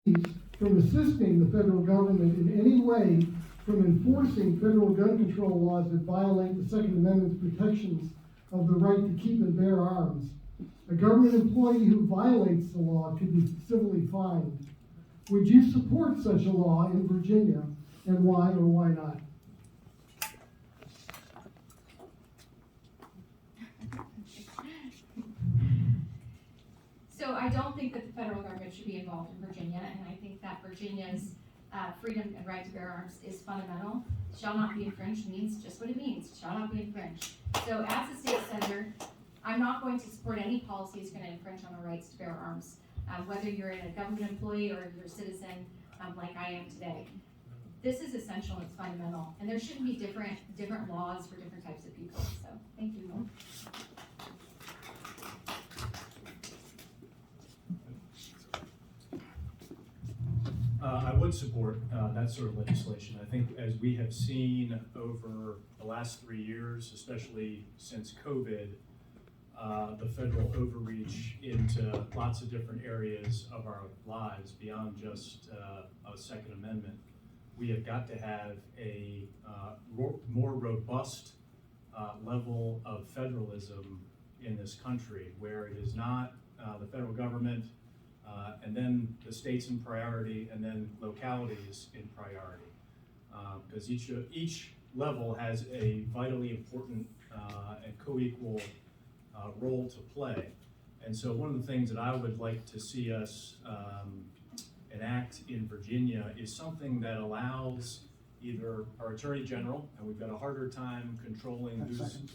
from assisting the federal government in any way from enforcing federal gun control laws that violate the Second Amendment's protections of the right to keep and bear arms. A government employee who violates the law could be civilly fined. Would you support such a law in Virginia, and why or why not? So I don't think that the federal government should be involved in Virginia, and I think that Virginia's freedom and right to bear arms is fundamental. Shall not be infringed means just what it means, shall not be infringed. So as a state senator, I'm not going to support any policy that's going to infringe on the rights to bear arms, whether you're a government employee or you're a citizen like I am today. This is essential and it's fundamental, and there shouldn't be different laws for different types of people. So thank you. I would support that sort of legislation. I think as we have seen over the last 3 years, especially since COVID, the federal overreach into lots of different areas of our lives beyond just a Second Amendment, we have got to have a more robust level of federalism in this country, where it is not the federal government and then the states in priority, and then localities in priority, because each level has a vitally important and co-equal role to play. And so one of the things that I would like to see us enact in Virginia is something that allows either our Attorney General, and we've got a harder time controlling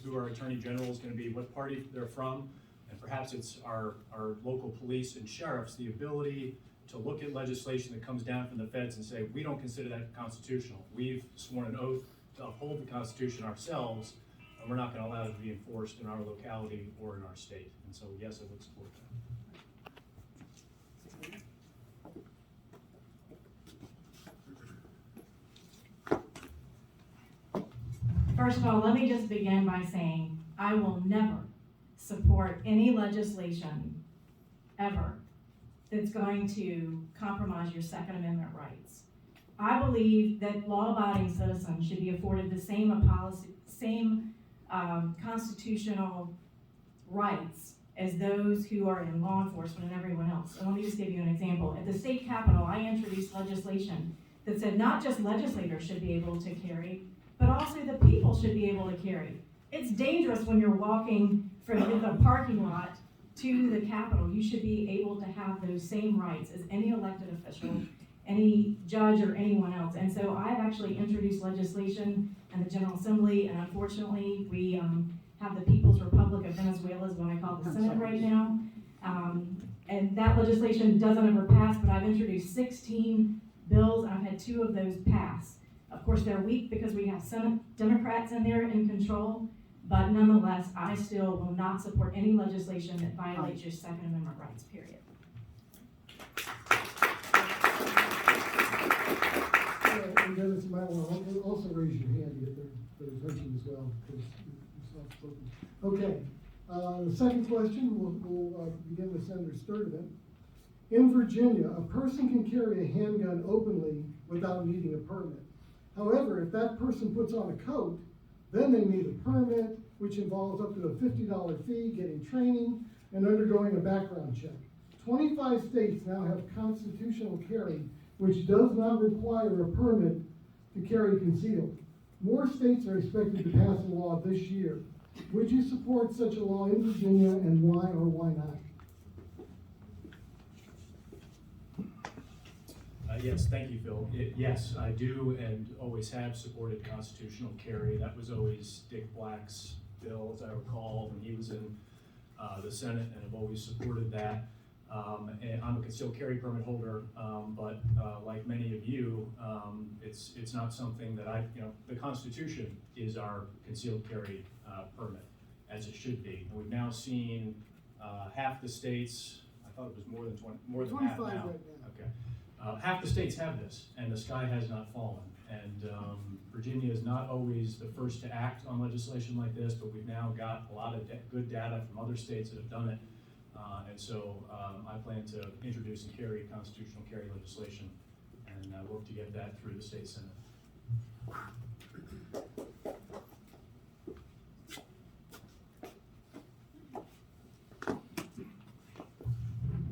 who our Attorney General is going to be, what party they're from, and perhaps it's our local police and sheriffs, the ability to look at legislation that comes down from the feds and say, we don't consider that constitutional. We've sworn an oath to uphold the Constitution ourselves, and we're not going to allow it to be enforced in our locality or in our state. And so, yes, I would support that. First of all, let me just begin by saying I will never support any legislation ever that's going to compromise your Second Amendment rights. I believe that law-abiding citizens should be afforded the same constitutional rights as those who are in law enforcement and everyone else. And let me just give you an example. At the state capitol, I introduced legislation that said not just legislators should be able to carry, but also the people should be able to carry. It's dangerous when you're walking from the parking lot to the Capitol. You should be able to have those same rights as any elected official, any judge, or anyone else. And so I've actually introduced legislation in the General Assembly, and unfortunately we have the People's Republic of Venezuela, is what I call the Senate right now. And that legislation doesn't ever pass, but I've introduced 16 bills, and I've had 2 of those pass. Of course, they're weak because we have Senate Democrats in there in control, but nonetheless, I still will not support any legislation that violates your Second Amendment rights, period. And Dennis, you might want to also raise your hand to get their attention as well, because you're soft-spoken. Okay, the second question, we'll begin with Senator Sturdivant. In Virginia, a person can carry a handgun openly without needing a permit. However, if that person puts on a coat, then they need a permit, which involves up to a $50 fee, getting training, and undergoing a background check. 25 states now have constitutional carry, which does not require a permit to carry concealed. More states are expected to pass a law this year. Would you support such a law in Virginia, and why or why not? Yes, thank you, Phil. Yes, I do and always have supported constitutional carry. That was always Dick Black's bill, as I recall, when he was in the Senate, and I've always supported that. And I'm a concealed carry permit holder, but like many of you, it's not something that the Constitution is our concealed carry permit, as it should be. And we've now seen half the states, I thought it was more than 20, more than half now. Right now. Okay. Half the states have this, and the sky has not fallen. And Virginia is not always the first to act on legislation like this, but we've now got a lot of good data from other states that have done it. And so I plan to introduce and carry constitutional carry legislation and work to get that through the state Senate.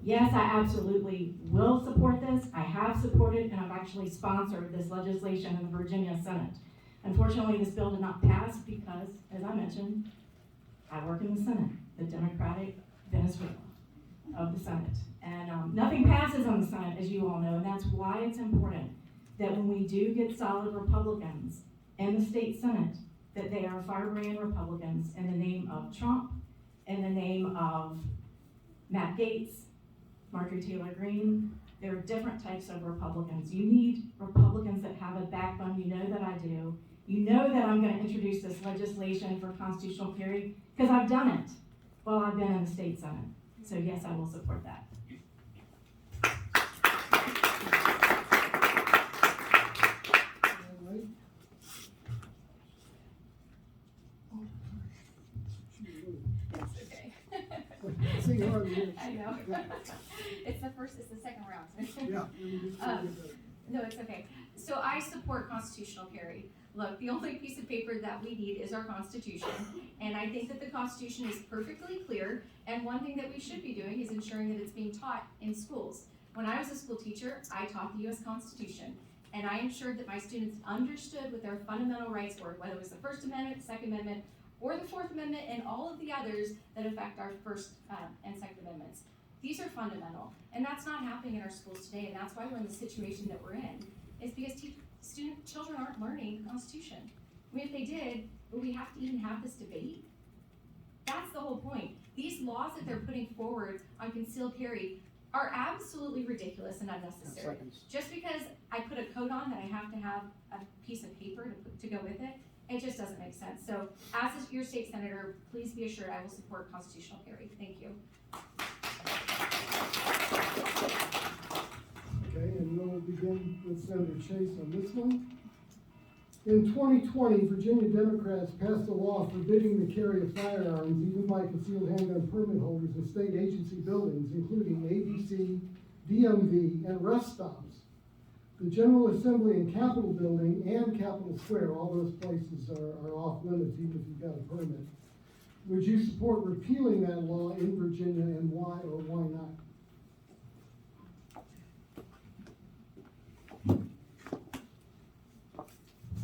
Yes, I absolutely will support this. I have supported and I've actually sponsored this legislation in the Virginia Senate. Unfortunately, this bill did not pass because, as I mentioned, I work in the Senate, the Democratic Venezuela of the Senate. And nothing passes on the Senate, as you all know, and that's why it's important that when we do get solid Republicans in the state Senate, that they are firebrand Republicans in the name of Trump, in the name of Matt Gaetz, Marjorie Taylor Greene. There are different types of Republicans. You need Republicans that have a backbone. You know that I do. You know that I'm going to introduce this legislation for constitutional carry because I've done it while I've been in the state Senate. So yes, I will support that. All right. It's okay. Sing hard, yeah. I know. It's the second round. Yeah. No, it's okay. So I support constitutional carry. Look, the only piece of paper that we need is our Constitution. And I think that the Constitution is perfectly clear. And one thing that we should be doing is ensuring that it's being taught in schools. When I was a school teacher, I taught the U.S. Constitution. And I ensured that my students understood what their fundamental rights were, whether it was the First Amendment, Second Amendment, or the Fourth Amendment, and all of the others that affect our First and Second Amendments. These are fundamental. And that's not happening in our schools today. And that's why we're in the situation that we're in. It's because children aren't learning the Constitution. I mean, if they did, would we have to even have this debate? That's the whole point. These laws that they're putting forward on concealed carry are absolutely ridiculous and unnecessary. Just because I put a coat on that I have to have a piece of paper to go with it, it just doesn't make sense. So as your state senator, please be assured I will support constitutional carry. Thank you. Okay, and we'll begin with Senator Chase on this one. In 2020, Virginia Democrats passed a law forbidding the carry of firearms, even by concealed handgun permit holders in state agency buildings, including ABC, DMV, and rest stops. The General Assembly and Capitol Building and Capitol Square, all those places are off limits, even if you've got a permit. Would you support repealing that law in Virginia, and why or why not?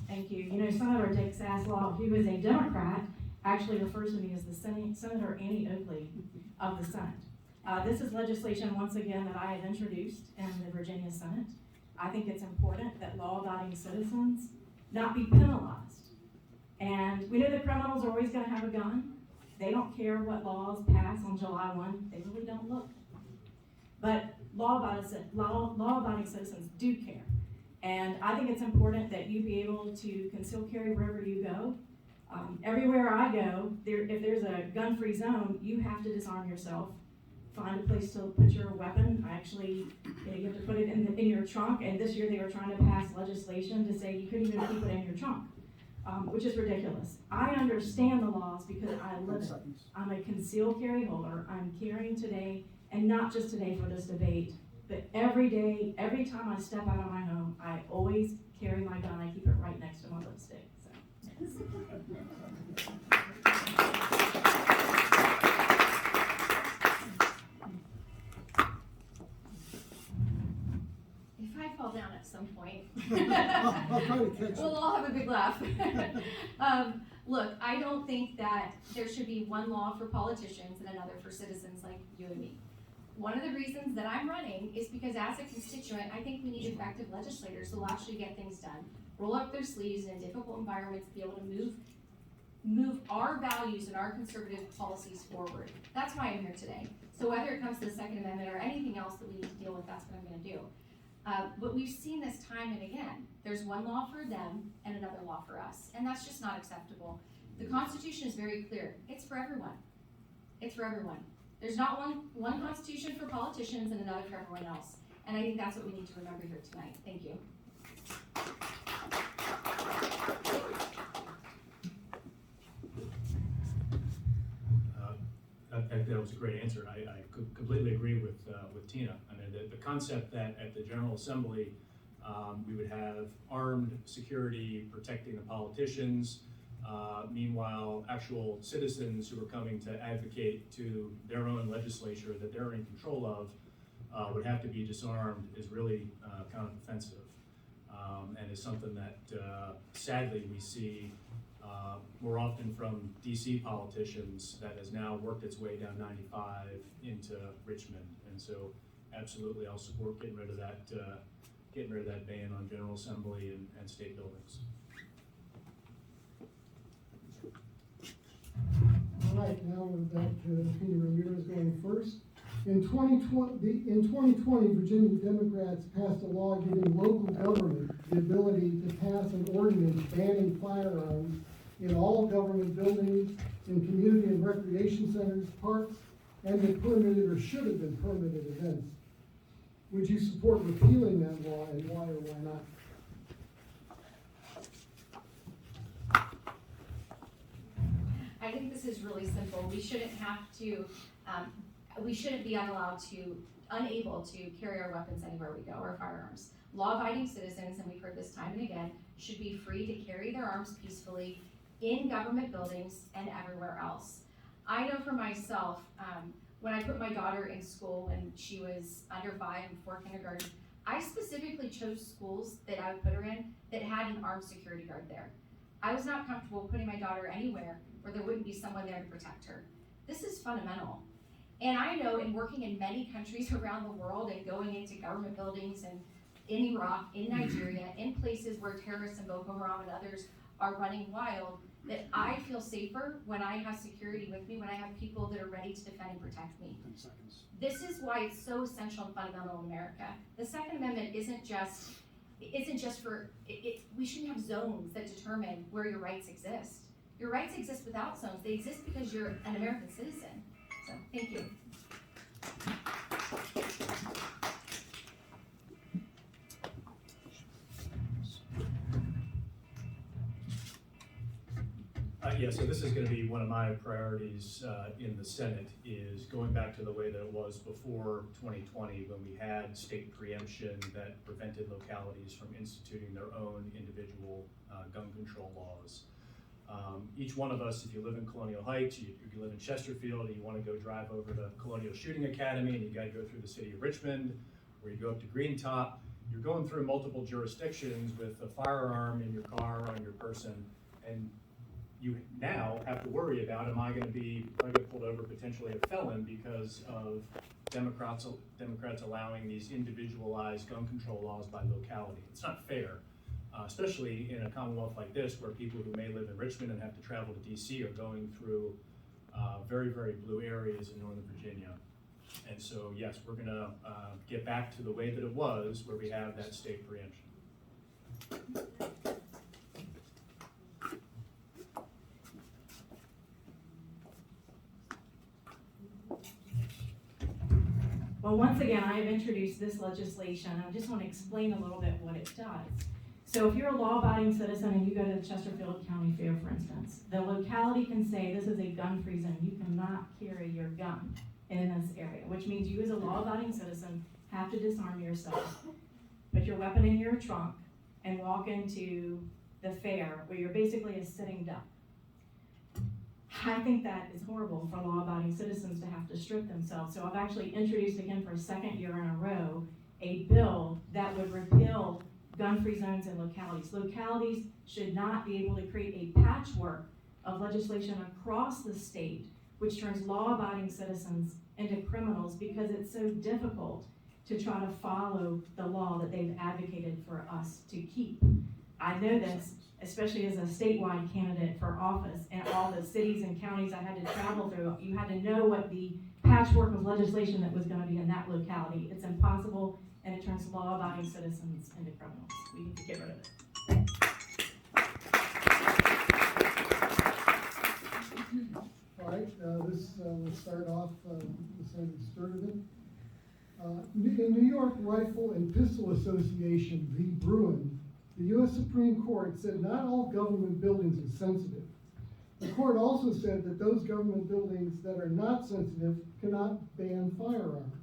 Thank you. You know, Senator Dick Saslaw, who is a Democrat, actually refers to me as the Senator Annie Oakley of the Senate. This is legislation, once again, that I have introduced in the Virginia Senate. I think it's important that law-abiding citizens not be penalized. And we know that criminals are always going to have a gun. They don't care what laws pass on July 1. They really don't look. But law-abiding citizens do care. And I think it's important that you be able to conceal carry wherever you go. Everywhere I go, if there's a gun-free zone, you have to disarm yourself. Find a place to put your weapon. You have to put it in your trunk. And this year they were trying to pass legislation to say you couldn't even keep it in your trunk, which is ridiculous. I understand the laws because I live it. I'm a concealed carry holder. I'm carrying today, and not just today for this debate, but every day, every time I step out of my home, I always carry my gun. I keep it right next to my lipstick. So. If I fall down at some point, I'll try to catch we'll all have a big laugh. Look, I don't think that there should be one law for politicians and another for citizens like you and me. One of the reasons that I'm running is because as a constituent, I think we need effective legislators who will actually get things done, roll up their sleeves in difficult environments, be able to move our values and our conservative policies forward. That's why I'm here today. So whether it comes to the Second Amendment or anything else that we need to deal with, that's what I'm gonna do. But we've seen this time and again. There's one law for them and another law for us, and that's just not acceptable. The Constitution is very clear. It's for everyone. It's for everyone. There's not one Constitution for politicians and another for everyone else. And I think that's what we need to remember here tonight. Thank you. At think that was a great answer. I completely agree with Tina. I mean, the concept that at the General Assembly, we would have armed security protecting the politicians. Meanwhile, actual citizens who are coming to advocate to their own legislature that they're in control of would have to be disarmed is really kind of offensive. And is something that sadly we see more often from DC politicians that has now worked its way down 95 into Richmond. And so absolutely I'll support getting rid of that ban on General Assembly and state buildings. All right, now we're back to Tina Ramirez going first. In 2020, Virginia Democrats passed a law giving local government the ability to pass an ordinance banning firearms in all government buildings, in community and recreation centers, parks, and in permitted or should have been permitted events. Would you support repealing that law, and why or why not? I think this is really simple. We shouldn't have to, we shouldn't be unable to carry our weapons anywhere we go, our firearms. Law-abiding citizens, and we've heard this time and again, should be free to carry their arms peacefully in government buildings and everywhere else. I know for myself, when I put my daughter in school when she was under 5 and before kindergarten, I specifically chose schools that I would put her in that had an armed security guard there. I was not comfortable putting my daughter anywhere where there wouldn't be someone there to protect her. This is fundamental. And I know in working in many countries around the world and going into government buildings and in Iraq, in Nigeria, in places where terrorists and Boko Haram and others are running wild, that I feel safer when I have security with me, when I have people that are ready to defend and protect me. 10 seconds. This is why it's so essential and fundamental in America. The Second Amendment isn't just for, we shouldn't have zones that determine where your rights exist. Your rights exist without zones. They exist because you're an American citizen. So, thank you. Yeah, so this is going to be one of my priorities in the Senate, is going back to the way that it was before 2020 when we had state preemption that prevented localities from instituting their own individual gun control laws. Each one of us, if you live in Colonial Heights, you live in Chesterfield, and you want to go drive over to Colonial Shooting Academy, and you got to go through the city of Richmond, or you go up to Greentop, you're going through multiple jurisdictions with a firearm in your car or on your person, and you now have to worry about, am I going to get pulled over, potentially a felon, because of Democrats allowing these individualized gun control laws by locality. It's not fair, especially in a commonwealth like this, where people who may live in Richmond and have to travel to DC are going through very, very blue areas in Northern Virginia. And so, yes, we're going to get back to the way that it was, where we have that state preemption. Well, once again, I have introduced this legislation. I just want to explain a little bit what it does. So if you're a law-abiding citizen and you go to the Chesterfield County Fair, for instance, the locality can say this is a gun-free zone. You cannot carry your gun in this area, which means you as a law-abiding citizen have to disarm yourself, put your weapon in your trunk, and walk into the fair where you're basically a sitting duck. I think that is horrible for law-abiding citizens to have to strip themselves. So I've actually introduced again for a second year in a row a bill that would repeal gun-free zones in localities. Localities should not be able to create a patchwork of legislation across the state which turns law-abiding citizens into criminals because it's so difficult to try to follow the law that they've advocated for us to keep. I know this, especially as a statewide candidate for office, and all the cities and counties I had to travel through. You had to know what the patchwork of legislation that was going to be in that locality. It's impossible, and it turns law-abiding citizens into criminals. We need to get rid of it. All right, we'll start off with Senator Sturtevant. In New York Rifle and Pistol Association v. Bruin, the U.S. Supreme Court said not all government buildings are sensitive. The court also said that those government buildings that are not sensitive cannot ban firearms.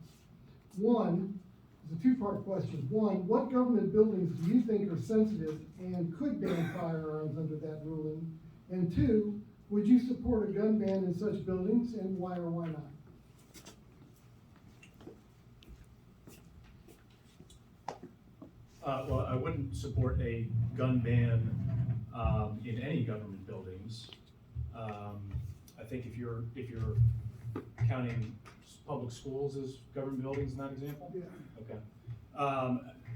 One, it's a two-part question. One, what government buildings do you think are sensitive and could ban firearms under that ruling? And two, would you support a gun ban in such buildings, and why or why not? Well, I wouldn't support a gun ban in any government buildings. I think if you're counting public schools as government buildings in that example? Yeah. Okay.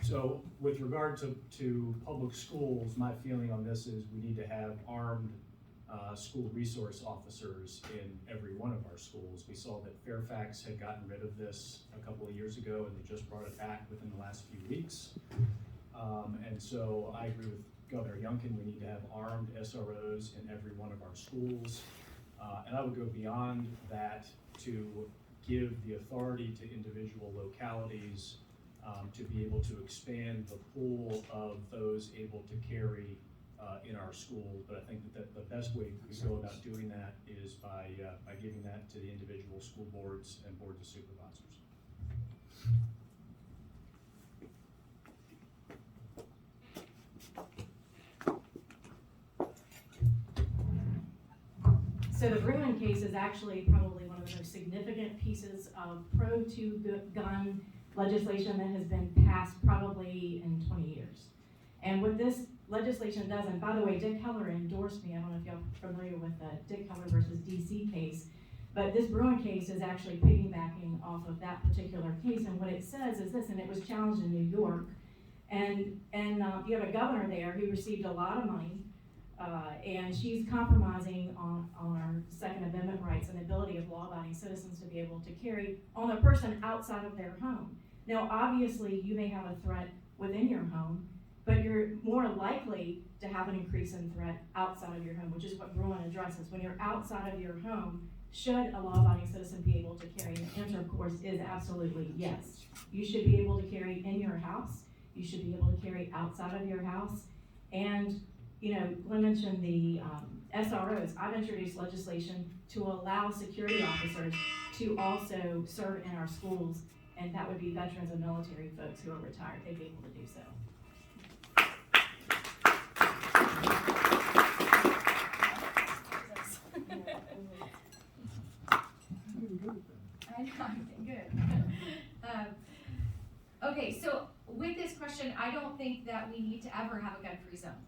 So with regard to public schools, my feeling on this is we need to have armed school resource officers in every one of our schools. We saw that Fairfax had gotten rid of this a couple of years ago, and they just brought it back within the last few weeks. And so I agree with Governor Youngkin, we need to have armed SROs in every one of our schools. And I would go beyond that to give the authority to individual localities to be able to expand the pool of those able to carry in our schools. But I think that the best way we go about doing that is by giving that to the individual school boards and boards of supervisors. So the Bruin case is actually probably one of the most significant pieces of pro-to-gun legislation that has been passed probably in 20 years. And what this legislation does, and by the way, Dick Heller endorsed me, I don't know if y'all are familiar with the Dick Heller versus DC case, but this Bruin case is actually piggybacking off of that particular case, and what it says is this, and it was challenged in New York, and you have a governor there who received a lot of money, and she's compromising on our Second Amendment rights and ability of law-abiding citizens to be able to carry on a person outside of their home. Now, obviously, you may have a threat within your home, but you're more likely to have an increase in threat outside of your home, which is what Bruin addresses. When you're outside of your home, should a law-abiding citizen be able to carry? And the answer, of course, is absolutely yes. You should be able to carry in your house. You should be able to carry outside of your house. And you know, Glenn mentioned the SROs. I've introduced legislation to allow security officers to also serve in our schools, and that would be veterans and military folks who are retired. They'd be able to do so. I know, I'm good. Okay, so with this question, I don't think that we need to ever have a gun-free zone.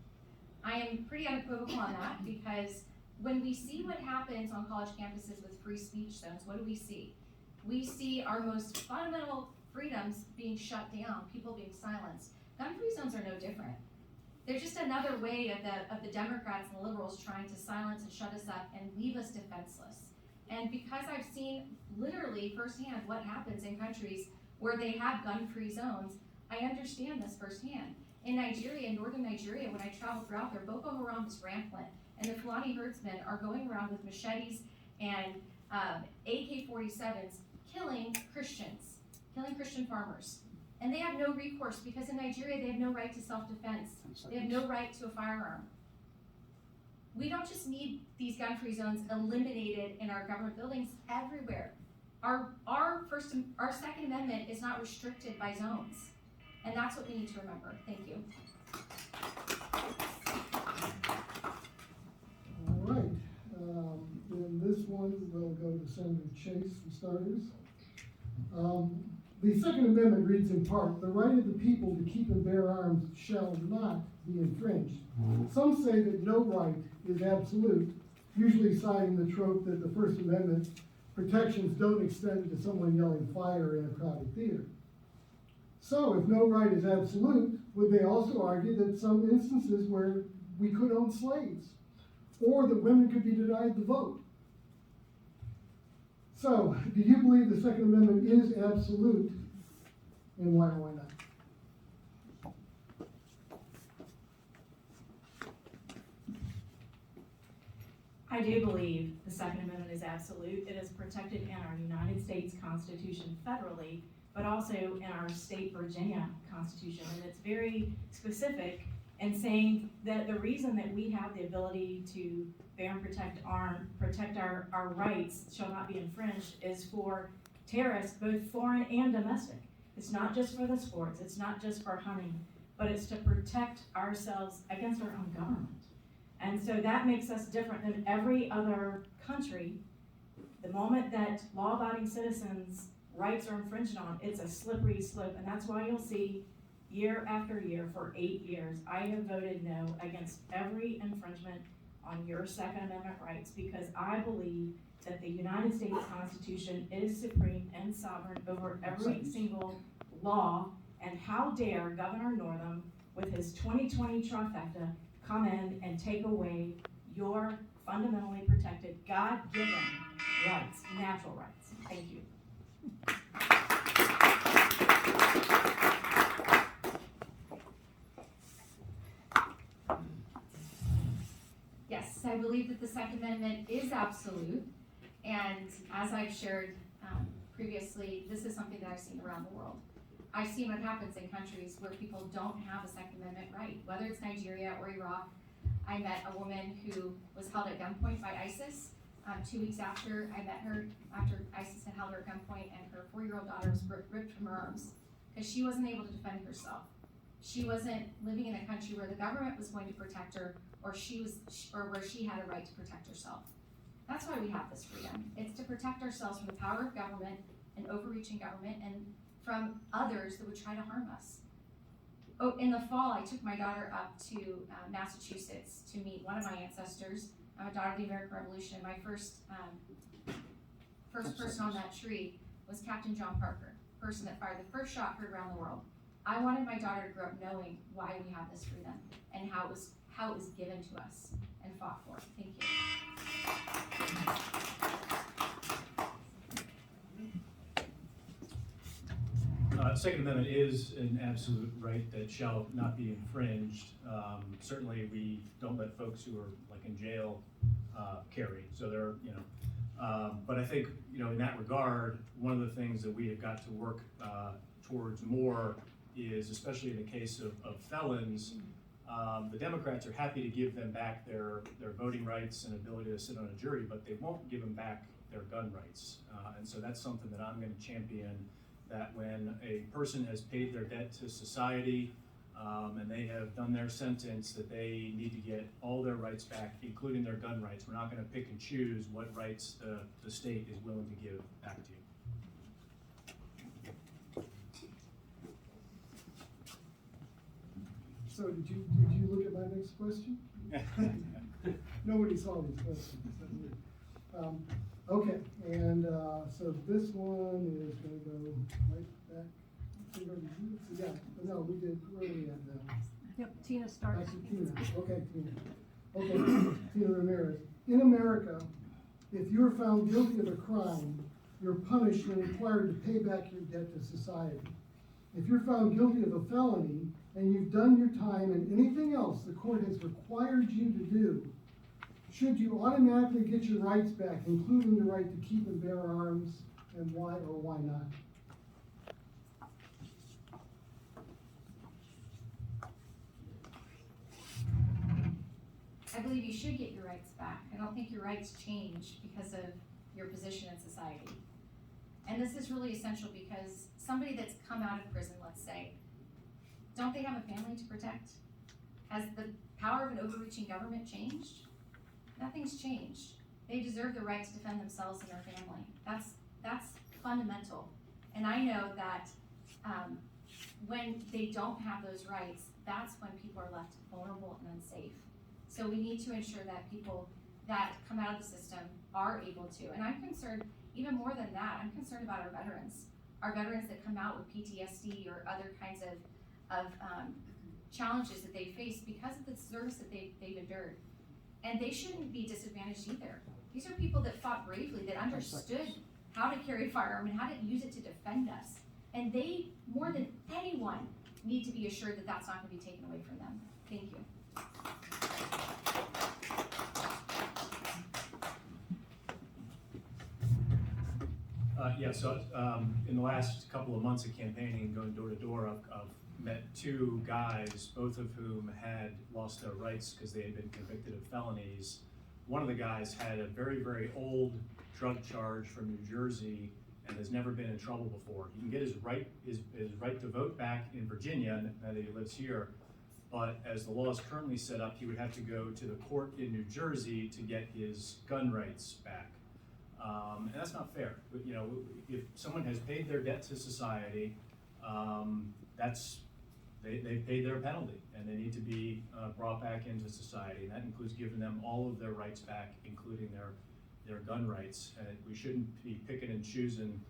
I am pretty unequivocal on that because when we see what happens on college campuses with free speech zones, what do we see? We see our most fundamental freedoms being shut down, people being silenced. Gun-free zones are no different. They're just another way of the Democrats and the liberals trying to silence and shut us up and leave us defenseless. And because I've seen literally firsthand what happens in countries where they have gun-free zones, I understand this firsthand. In Nigeria, in northern Nigeria, when I travel throughout there, Boko Haram is rampant, and the Fulani herdsmen are going around with machetes and AK-47s, killing Christians, killing Christian farmers. And they have no recourse because in Nigeria, they have no right to self-defense. They have no right to a firearm. We don't just need these gun-free zones eliminated in our government buildings everywhere. Our Second Amendment is not restricted by zones. And that's what we need to remember. Thank you. All right. Then this one will go to Senator Chase for starters. The Second Amendment reads in part, the right of the people to keep and bear arms shall not be infringed. Some say that no right is absolute, usually citing the trope that the First Amendment protections don't extend to someone yelling fire in a crowded theater. So if no right is absolute, would they also argue that some instances where we could own slaves, or that women could be denied the vote? So, do you believe the Second Amendment is absolute, and why or why not? I do believe the Second Amendment is absolute. It is protected in our United States Constitution federally, but also in our state Virginia Constitution, and it's very specific and saying that the reason that we have the ability to bear and protect our rights shall not be infringed is for terrorists, both foreign and domestic. It's not just for the sports, it's not just for hunting, but it's to protect ourselves against our own government. And so that makes us different than every other country. The moment that law-abiding citizens' rights are infringed on, it's a slippery slope, and that's why you'll see year after year for 8 years, I have voted no against every infringement on your Second Amendment rights, because I believe that the United States Constitution is supreme and sovereign over every single law, and how dare Governor Northam, with his 2020 trifecta, come in and take away your fundamentally protected, God-given rights, natural rights. Thank you. Yes, I believe that the Second Amendment is absolute, and as I've shared previously, this is something that I've seen around the world. I've seen what happens in countries where people don't have a Second Amendment right, whether it's Nigeria or Iraq. I met a woman who was held at gunpoint by ISIS 2 weeks after I met her, after ISIS had held her at gunpoint, and her 4-year-old daughter was ripped from her arms because she wasn't able to defend herself. She wasn't living in a country where the government was going to protect her, or where she had a right to protect herself. That's why we have this freedom. It's to protect ourselves from the power of government and overreaching government, and from others that would try to harm us. Oh, in the fall, I took my daughter up to Massachusetts to meet one of my ancestors. I'm a daughter of the American Revolution, and my first person on that tree was Captain John Parker, the person that fired the first shot heard around the world. I wanted my daughter to grow up knowing why we have this freedom and how it was given to us and fought for. Thank you. Second Amendment is an absolute right that shall not be infringed. Certainly, we don't let folks who are like in jail carry. So they're, but I think, in that regard, one of the things that we have got to work towards more is, especially in the case of felons, the Democrats are happy to give them back their voting rights and ability to sit on a jury, but they won't give them back their gun rights. And so that's something that I'm going to champion, that when a person has paid their debt to society and they have done their sentence, that they need to get all their rights back, including their gun rights. We're not going to pick and choose what rights the state is willing to give back to you. So did you look at my next question? Nobody saw these questions. Okay, and so this one is going to go right back. Yeah, no, we did. Where are we at now? Yep, Tina starts. That's Tina. Okay, Tina. Okay, Tina Ramirez. In America, if you are found guilty of a crime, you're punished and required to pay back your debt to society. If you're found guilty of a felony and you've done your time and anything else the court has required you to do, should you automatically get your rights back, including the right to keep and bear arms, and why or why not? I believe you should get your rights back. I don't think your rights change because of your position in society. And this is really essential because somebody that's come out of prison, let's say, don't they have a family to protect? Has the power of an overreaching government changed? Nothing's changed. They deserve the right to defend themselves and their family. That's fundamental. And I know that when they don't have those rights, that's when people are left vulnerable and unsafe. So we need to ensure that people that come out of the system are able to. And I'm concerned, even more than that, I'm concerned about our veterans that come out with PTSD or other kinds of challenges that they face because of the service that they've endured. And they shouldn't be disadvantaged either. These are people that fought bravely, that understood how to carry a firearm and how to use it to defend us. And they, more than anyone, need to be assured that that's not going to be taken away from them. Thank you. So in the last couple of months of campaigning and going door to door, I've met two guys, both of whom had lost their rights because they had been convicted of felonies. One of the guys had a very, very old drug charge from New Jersey and has never been in trouble before. He can get his right to vote back in Virginia, now that he lives here, but as the law is currently set up, he would have to go to the court in New Jersey to get his gun rights back. And that's not fair. You know, if someone has paid their debt to society, they paid their penalty, and they need to be brought back into society, and that includes giving them all of their rights back, including their gun rights. And we shouldn't be picking and choosing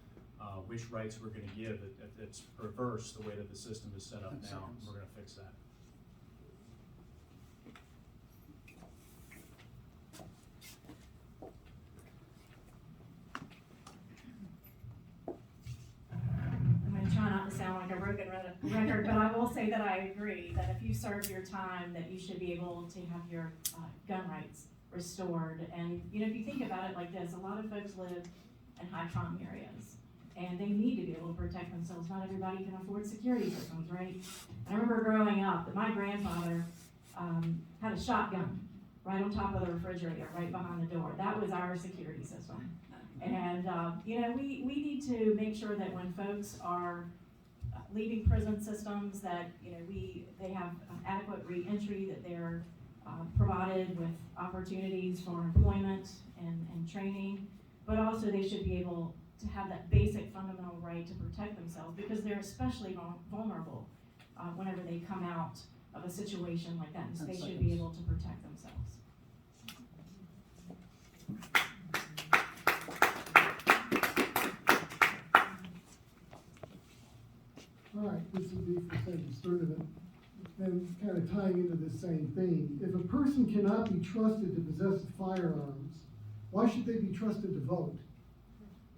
which rights we're going to give. It's perverse the way that the system is set up now. We're going to fix that. Try not to sound like a broken record, but I will say that I agree that if you serve your time, that you should be able to have your gun rights restored. And you know, if you think about it like this, a lot of folks live in high crime areas, and they need to be able to protect themselves. Not everybody can afford security systems, right? I remember growing up that my grandfather had a shotgun right on top of the refrigerator, right behind the door. That was our security system. And, you know, we need to make sure that when folks are leaving prison systems that, you know, they have adequate re-entry, that they're provided with opportunities for employment and training, but also they should be able to have that basic fundamental right to protect themselves, because they're especially vulnerable whenever they come out of a situation like that, and so they should be able to protect themselves. All right, this would be for second tournament, and kind of tying into this same thing. If a person cannot be trusted to possess firearms, why should they be trusted to vote?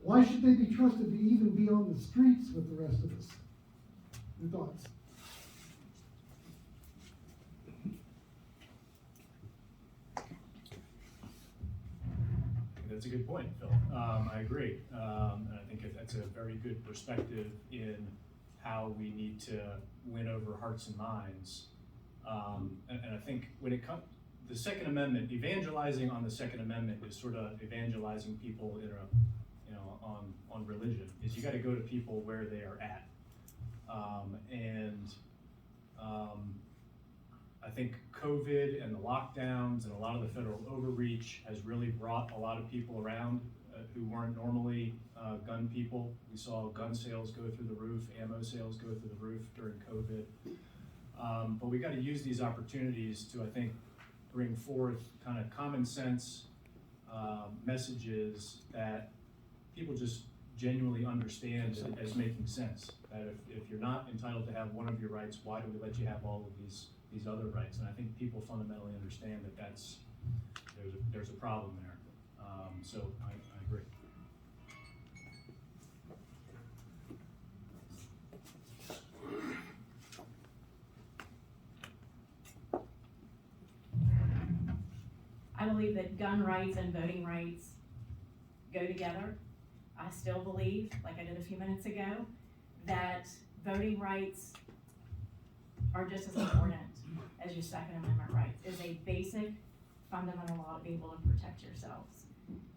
Why should they be trusted to even be on the streets with the rest of us? Your thoughts? That's a good point, Phil. I agree. And I think that's a very good perspective in how we need to win over hearts and minds. And I think when it comes, the Second Amendment, evangelizing on the Second Amendment is sort of evangelizing people in a, you know, on religion. Is you got to go to people where they are at. I think COVID and the lockdowns and a lot of the federal overreach has really brought a lot of people around who weren't normally gun people. We saw gun sales go through the roof, ammo sales go through the roof during COVID. But we got to use these opportunities to, I think, bring forth kind of common sense messages that people just genuinely understand as making sense. That if you're not entitled to have one of your rights, why do we let you have all of these other rights? And I think people fundamentally understand that there's a problem there. So I agree. I believe that gun rights and voting rights go together. I still believe, like I did a few minutes ago, that voting rights are just as important as your Second Amendment rights. It's a basic fundamental law to be able to protect yourselves.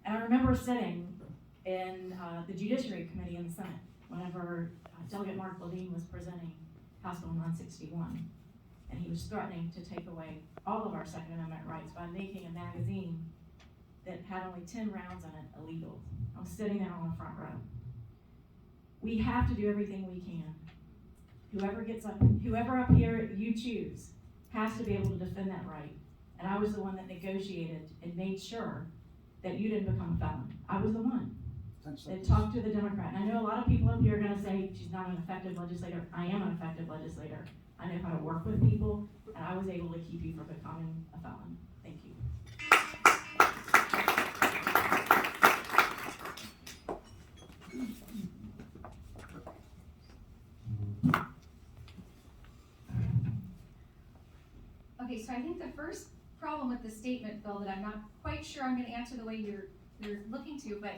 And I remember sitting in the Judiciary Committee in the Senate whenever Delegate Mark Levine was presenting House Bill 961, and he was threatening to take away all of our Second Amendment rights by making a magazine that had only 10 rounds in it illegal. I was sitting there on the front row. We have to do everything we can. Whoever up here you choose has to be able to defend that right. And I was the one that negotiated and made sure that you didn't become a felon. I was the one that talked to the Democrat. And I know a lot of people up here are gonna say she's not an effective legislator. I am an effective legislator. I know how to work with people, and I was able to keep you from becoming a felon. Thank you. Okay, so I think the first problem with the statement, Bill, that I'm not quite sure I'm gonna answer the way you're looking to, but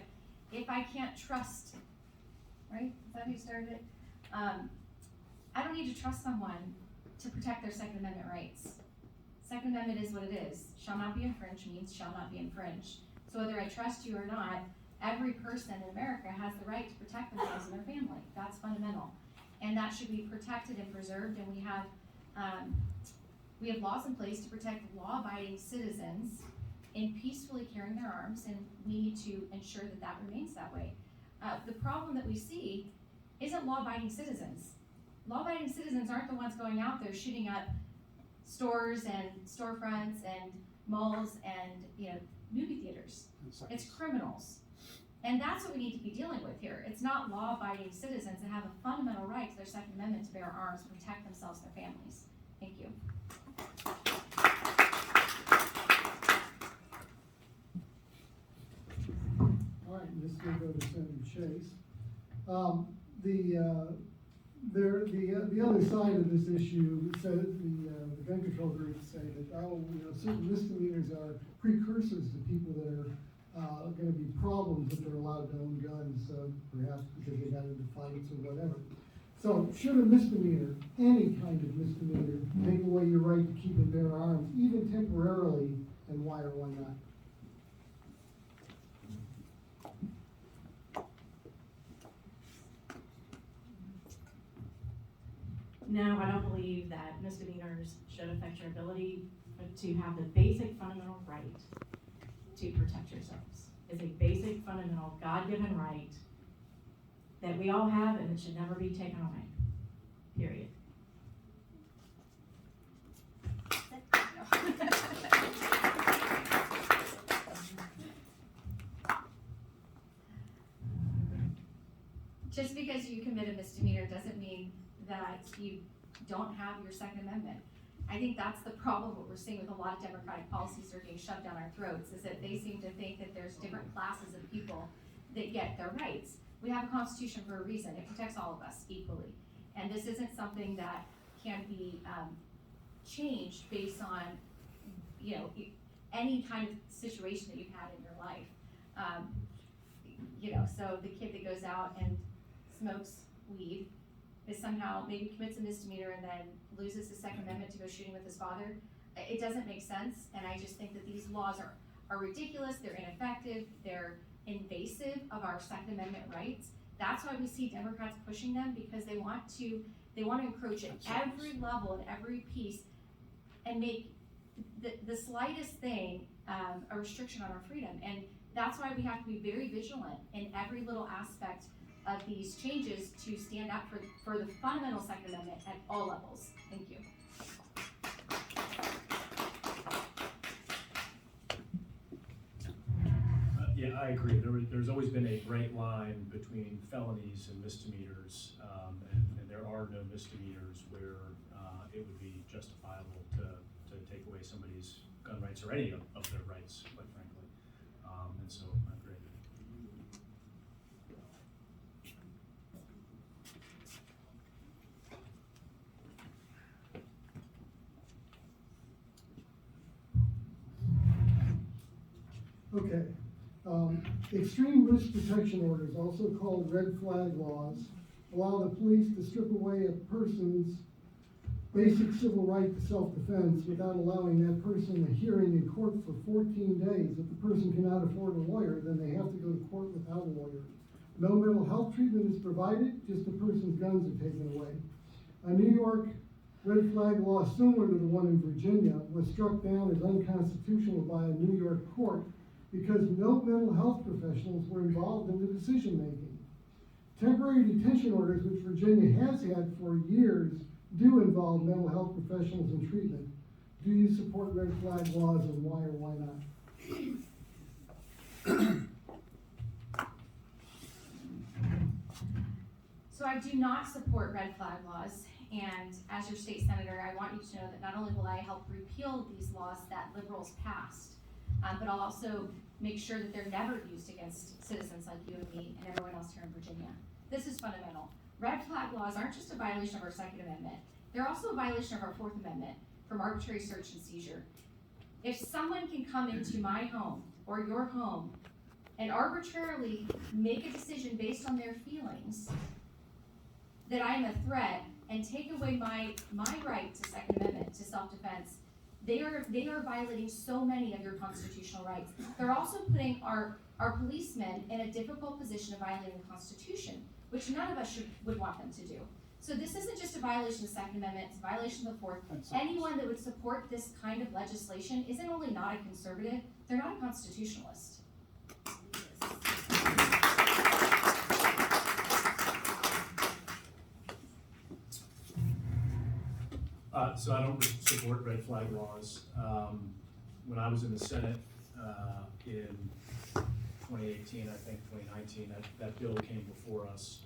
if I can't trust, right? Is that who started it? I don't need to trust someone to protect their Second Amendment rights. Second Amendment is what it is. Shall not be infringed means shall not be infringed. So whether I trust you or not, every person in America has the right to protect themselves and their family. That's fundamental. And that should be protected and preserved, and we have laws in place to protect law-abiding citizens in peacefully carrying their arms, and we need to ensure that that remains that way. The problem that we see isn't law-abiding citizens. Law-abiding citizens aren't the ones going out there shooting up stores and storefronts and malls and movie theaters. It's criminals. And that's what we need to be dealing with here. It's not law-abiding citizens that have a fundamental right to their Second Amendment to bear arms, protect themselves and their families. Thank you. All right, this will go to Senator Chase. The other side of this issue says the gun control groups say that certain misdemeanors are precursors to people that are going to be problems if they're allowed to own guns, perhaps because they got into fights or whatever. So should a misdemeanor, any kind of misdemeanor, take away your right to keep and bear arms, even temporarily, and why or why not? No, I don't believe that misdemeanors should affect your ability to have the basic fundamental right to protect yourselves. It's a basic fundamental God-given right that we all have, and it should never be taken away, period. Just because you commit a misdemeanor doesn't mean that you don't have your Second Amendment. I think that's the problem, what we're seeing with a lot of Democratic policies that are being shoved down our throats, is that they seem to think that there's different classes of people that get their rights. We have a Constitution for a reason. It protects all of us equally. And this isn't something that can be changed based on, any kind of situation that you've had in your life. So the kid that goes out and smokes weed is somehow maybe commits a misdemeanor and then loses his Second Amendment to go shooting with his father. It doesn't make sense, and I just think that these laws are ridiculous, they're ineffective, they're invasive of our Second Amendment rights. That's why we see Democrats pushing them, because they want to encroach at every level and every piece and make the slightest thing a restriction on our freedom. And that's why we have to be very vigilant in every little aspect of these changes to stand up for the fundamental Second Amendment at all levels. Thank you. Yeah, I agree. There's always been a bright line between felonies and misdemeanors, and there are no misdemeanors where it would be justifiable to take away somebody's gun rights or any of their rights, quite frankly. And so I agree. Okay. Extreme risk protection orders, also called red flag laws, allow the police to strip away a person's basic civil right to self-defense without allowing that person a hearing in court for 14 days. If the person cannot afford a lawyer, then they have to go to court without a lawyer. No mental health treatment is provided, just the person's guns are taken away. A New York red flag law similar to the one in Virginia was struck down as unconstitutional by a New York court because no mental health professionals were involved in the decision-making. Temporary detention orders, which Virginia has had for years, do involve mental health professionals in treatment. Do you support red flag laws, and why or why not? So I do not support red flag laws, and as your state senator, I want you to know that not only will I help repeal these laws that liberals passed, but I'll also make sure that they're never used against citizens like you and me and everyone else here in Virginia. This is fundamental. Red flag laws aren't just a violation of our Second Amendment. They're also a violation of our Fourth Amendment from arbitrary search and seizure. If someone can come into my home or your home and arbitrarily make a decision based on their feelings that I am a threat and take away my right to Second Amendment, to self-defense, they are violating so many of your constitutional rights. They're also putting our policemen in a difficult position of violating the Constitution, which none of us would want them to do. So this isn't just a violation of the Second Amendment, it's a violation of the Fourth. Anyone that would support this kind of legislation isn't only not a conservative, they're not a constitutionalist. So I don't support red flag laws. When I was in the Senate in 2018, I think 2019, that bill came before us.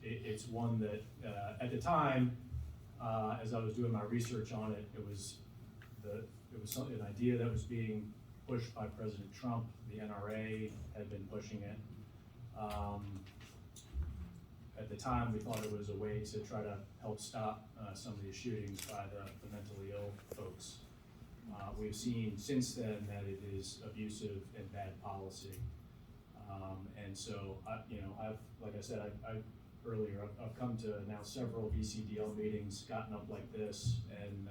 It's one that at the time, as I was doing my research on it, it was an idea that was being pushed by President Trump. The NRA had been pushing it. At the time, we thought it was a way to try to help stop some of these shootings by the mentally ill folks. We've seen since then that it is abusive and bad policy. And so, like I said, earlier, I've come to now several VCDL meetings, gotten up like this, and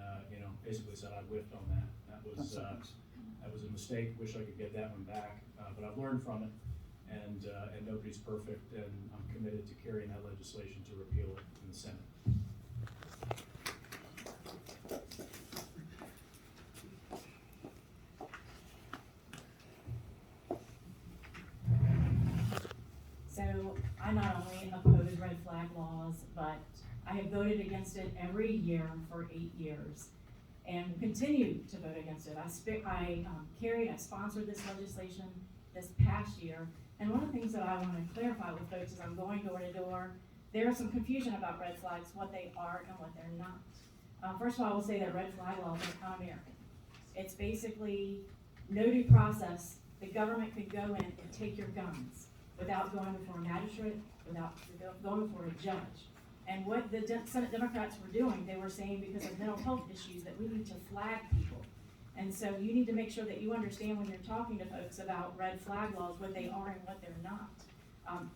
basically said I whiffed on that. That was a mistake. Wish I could get that one back, but I've learned from it, and nobody's perfect, and I'm committed to carrying that legislation to repeal it in the Senate. So I not only oppose red flag laws, but I have voted against it every year for 8 years and will continue to vote against it. I sponsored this legislation this past year. And one of the things that I want to clarify with folks is I'm going door to door. There is some confusion about red flags, what they are and what they're not. First of all, I will say that red flag laws are un-American. It's basically no due process. The government could go in and take your guns without going before a magistrate, without going before a judge. And what the Senate Democrats were doing, they were saying because of mental health issues that we need to flag people. And so you need to make sure that you understand when you're talking to folks about red flag laws, what they are and what they're not.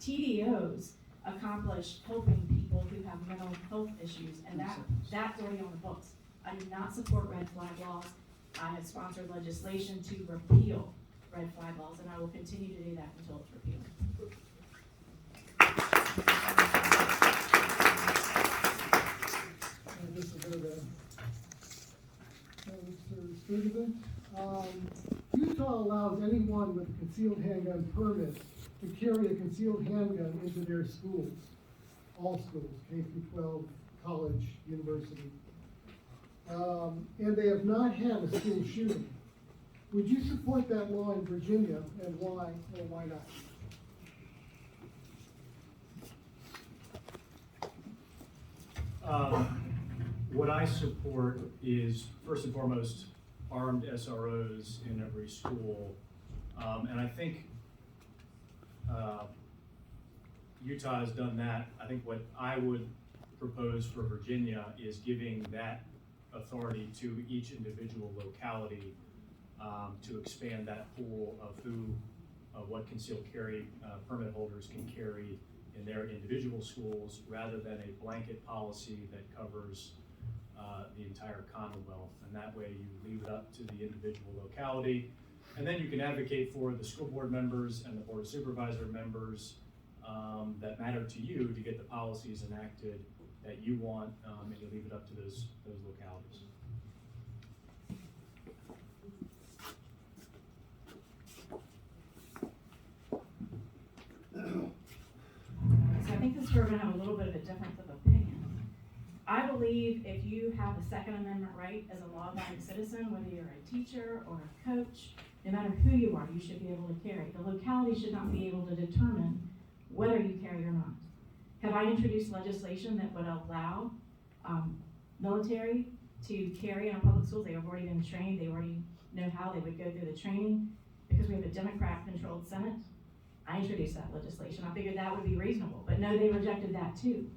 TDOs accomplish helping people who have mental health issues, and that's already on the books. I do not support red flag laws. I have sponsored legislation to repeal red flag laws, and I will continue to do that until it's repealed. This is the event. Utah allows anyone with a concealed handgun permit to carry a concealed handgun into their schools, all schools, K through 12, college, university. And they have not had a school shooting. Would you support that law in Virginia, and why or why not? What I support is, first and foremost, armed SROs in every school. And I think Utah has done that. I think what I would propose for Virginia is giving that authority to each individual locality to expand that pool of what concealed carry permit holders can carry in their individual schools, rather than a blanket policy that covers the entire Commonwealth. And that way you leave it up to the individual locality. And then you can advocate for the school board members and the board of supervisor members that matter to you to get the policies enacted that you want, and you leave it up to those localities. So I think this we're going to have a little bit of a difference of opinion. I believe if you have a Second Amendment right as a law-abiding citizen, whether you're a teacher or a coach, no matter who you are, you should be able to carry. The locality should not be able to determine whether you carry or not. Have I introduced legislation that would allow military to carry in our public schools? They have already been trained. They already know how they would go through the training. Because we have a Democrat-controlled Senate, I introduced that legislation. I figured that would be reasonable, but no, they rejected that too.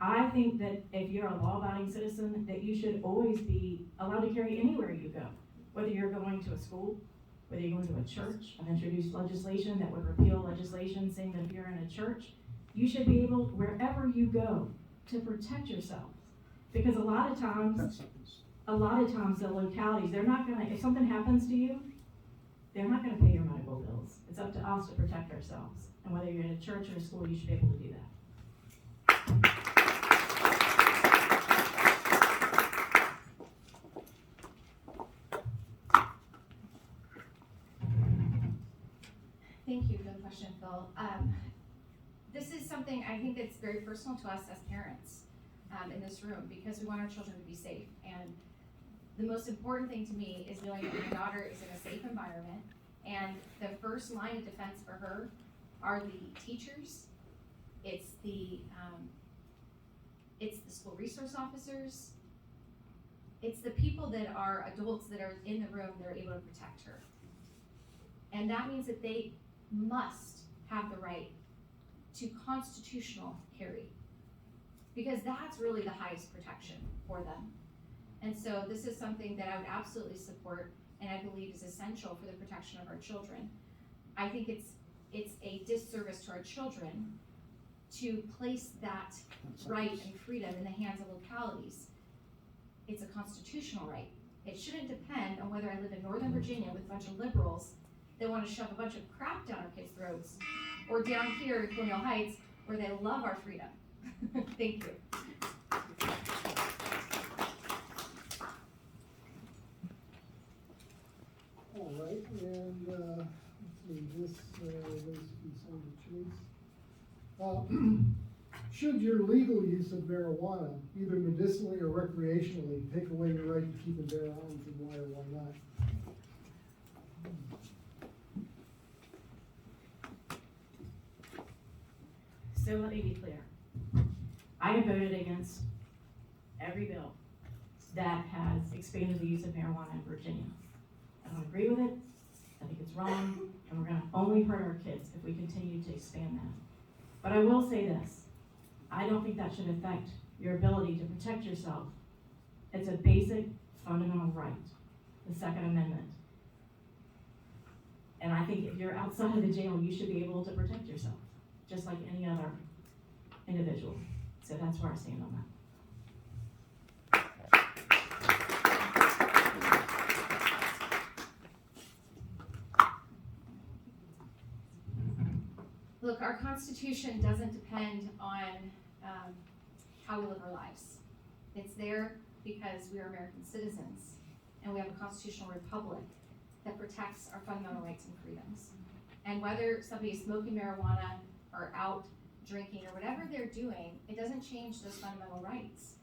I think that if you're a law-abiding citizen, that you should always be allowed to carry anywhere you go. Whether you're going to a school, whether you're going to a church. I've introduced legislation that would repeal legislation saying that if you're in a church, you should be able, wherever you go, to protect yourself. Because a lot of times the localities, they're not gonna, if something happens to you, they're not gonna pay your medical bills. It's up to us to protect ourselves. And whether you're in a church or a school, you should be able to do that. Thank you for the question, Phil. This is something I think that's very personal to us as parents in this room, because we want our children to be safe. And the most important thing to me is knowing that my daughter is in a safe environment, and the first line of defense for her are the teachers, it's the school resource officers, it's the people that are adults that are in the room that are able to protect her. And that means that they must have the right to constitutional carry, because that's really the highest protection for them. And so this is something that I would absolutely support, and I believe is essential for the protection of our children. I think it's a disservice to our children to place that right and freedom in the hands of localities. It's a constitutional right. It shouldn't depend on whether I live in Northern Virginia with a bunch of liberals that want to shove a bunch of crap down our kids' throats, or down here in Colonial Heights where they love our freedom. Thank you. All right, and let's see, this basically Senator Chase. Should your legal use of marijuana, either medicinally or recreationally, take away your right to keep and bear arms, and why or why not? So let me be clear. I have voted against every bill that has expanded the use of marijuana in Virginia. I don't agree with it. I think it's wrong, and we're gonna only hurt our kids if we continue to expand that. But I will say this, I don't think that should affect your ability to protect yourself. It's a basic fundamental right, the Second Amendment. And I think if you're outside of the jail, you should be able to protect yourself, just like any other individual. So that's where I stand on that. Look, our Constitution doesn't depend on how we live our lives. It's there because we are American citizens, and we have a constitutional republic that protects our fundamental rights and freedoms. And whether somebody is smoking marijuana or out drinking or whatever they're doing, it doesn't change those fundamental rights.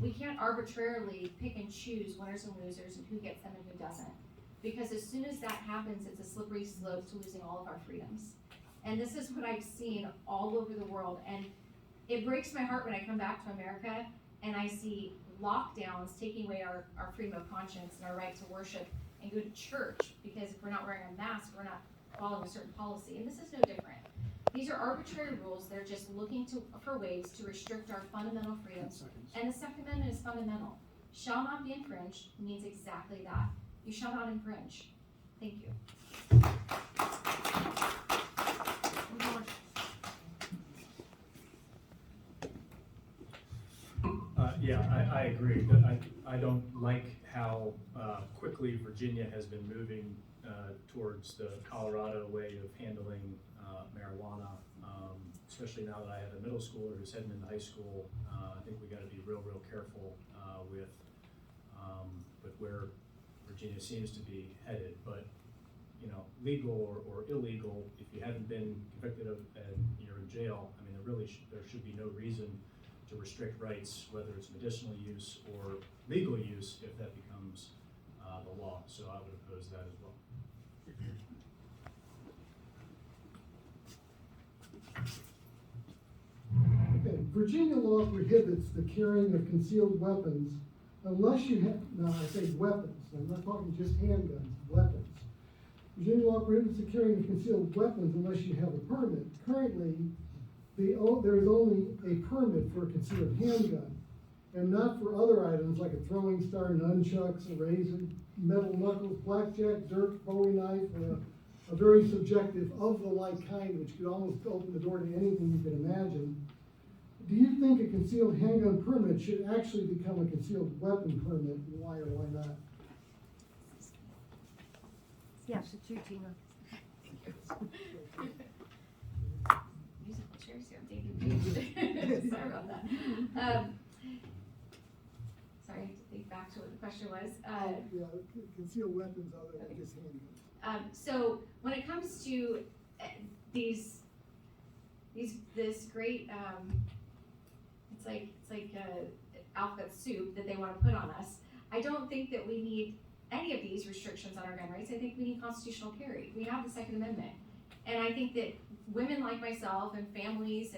We can't arbitrarily pick and choose winners and losers and who gets them and who doesn't. Because as soon as that happens, it's a slippery slope to losing all of our freedoms. And this is what I've seen all over the world. And it breaks my heart when I come back to America and I see lockdowns taking away our freedom of conscience and our right to worship and go to church, because if we're not wearing a mask, we're not following a certain policy. And this is no different. These are arbitrary rules. They're just looking for ways to restrict our fundamental freedoms. And the Second Amendment is fundamental. Shall not be infringed means exactly that. You shall not infringe. Thank you. I agree, but I don't like how quickly Virginia has been moving towards the Colorado way of handling marijuana, especially now that I have a middle schooler who's heading into high school. I think we got to be real careful with where Virginia seems to be headed. But you know, legal or illegal, if you haven't been convicted of and you're in jail, I mean, there should be no reason to restrict rights, whether it's medicinal use or legal use, if that becomes the law. So I would oppose that as well. Okay, Virginia law prohibits the carrying of concealed weapons unless you have, no, I say weapons, I'm not talking just handguns, weapons. Virginia law prohibits the carrying of concealed weapons unless you have a permit. Currently, there is only a permit for a concealed handgun, and not for other items like a throwing star, nunchucks, a razor, metal knuckles, blackjack, dirk, bowie knife, or a very subjective of the like kind, which could almost open the door to anything you can imagine. do you think a concealed handgun permit should actually become a concealed weapon permit, and why or why not? Yes, it's you, Tina. Musical chairs here, David. Sorry about that. Sorry, I have to think back to what the question was. Yeah, concealed weapons other than just handguns. So when it comes to this great, it's like alphabet soup that they want to put on us. I don't think that we need any of these restrictions on our gun rights. I think we need constitutional carry. We have the Second Amendment. And I think that women like myself and families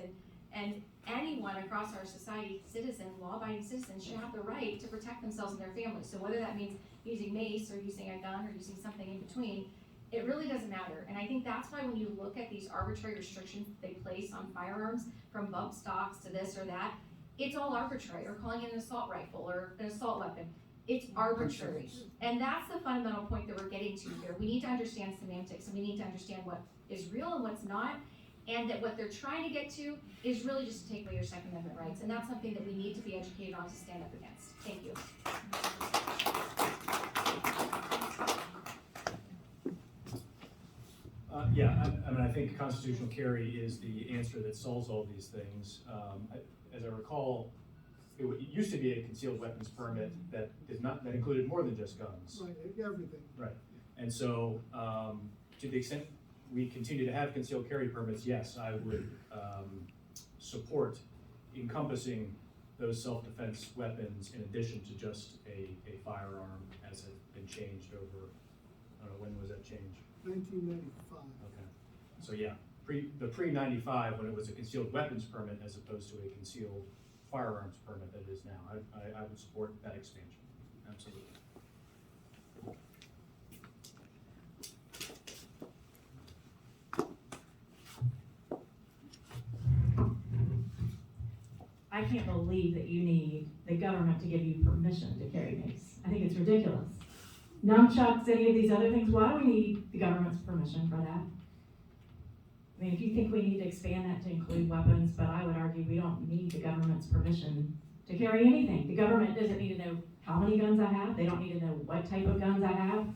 and anyone across our society, citizen, law-abiding citizens, should have the right to protect themselves and their families. So whether that means using mace or using a gun or using something in between, it really doesn't matter. And I think that's why when you look at these arbitrary restrictions they place on firearms, from bump stocks to this or that, it's all arbitrary, or calling it an assault rifle or an assault weapon. It's arbitrary. And that's the fundamental point that we're getting to here. We need to understand semantics, and we need to understand what is real and what's not, and that what they're trying to get to is really just to take away your Second Amendment rights. And that's something that we need to be educated on to stand up against. Thank you. I mean, I think constitutional carry is the answer that solves all these things. As I recall, it used to be a concealed weapons permit that included more than just guns. Right, everything. Right. And so, to the extent we continue to have concealed carry permits, yes, I would support encompassing those self-defense weapons in addition to just a firearm, as had been changed over, I don't know, when was that changed? 1995. Okay. So yeah, pre-95, when it was a concealed weapons permit as opposed to a concealed firearms permit that it is now, I would support that expansion, absolutely. I can't believe that you need the government to give you permission to carry mace. I think it's ridiculous. Nunchucks, any of these other things, why do we need the government's permission for that? I mean, if you think we need to expand that to include weapons, but I would argue we don't need the government's permission to carry anything. The government doesn't need to know how many guns I have. They don't need to know what type of guns I have.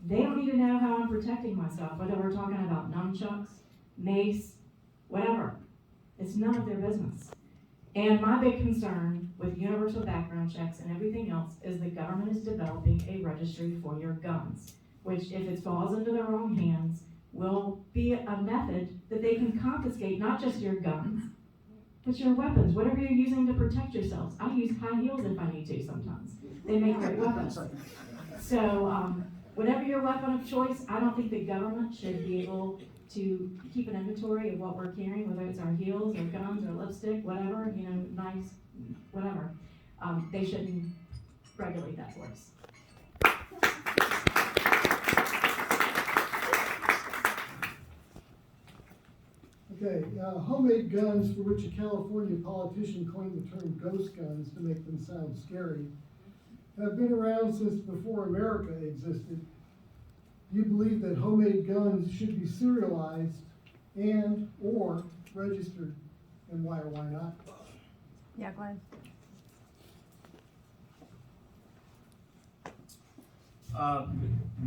They don't need to know how I'm protecting myself, whether we're talking about nunchucks, mace, whatever. It's none of their business. And my big concern with universal background checks and everything else is the government is developing a registry for your guns, which if it falls into the wrong hands, will be a method that they can confiscate not just your guns, but your weapons, whatever you're using to protect yourselves. I use high heels if I need to sometimes. They make great weapons. So whatever your weapon of choice, I don't think the government should be able to keep an inventory of what we're carrying, whether it's our heels or guns or lipstick, whatever, knives, whatever. They shouldn't regulate that for us. Okay, homemade guns, for which a California politician coined the term ghost guns to make them sound scary, have been around since before America existed. Do you believe that homemade guns should be serialized and or registered, and why or why not? Yeah, Glenn.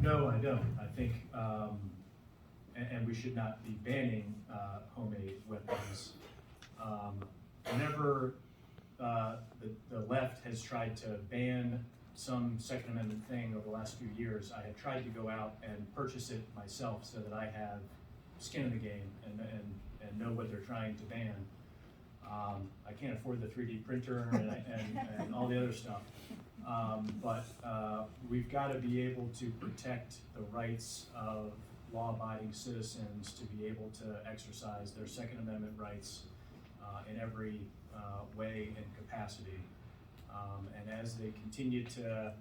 No, I don't. I think, and we should not be banning homemade weapons. Whenever the left has tried to ban some Second Amendment thing over the last few years, I have tried to go out and purchase it myself so that I have skin in the game and know what they're trying to ban. I can't afford the 3D printer and all the other stuff. But we've got to be able to protect the rights of law-abiding citizens to be able to exercise their Second Amendment rights in every way and capacity. And as they continue to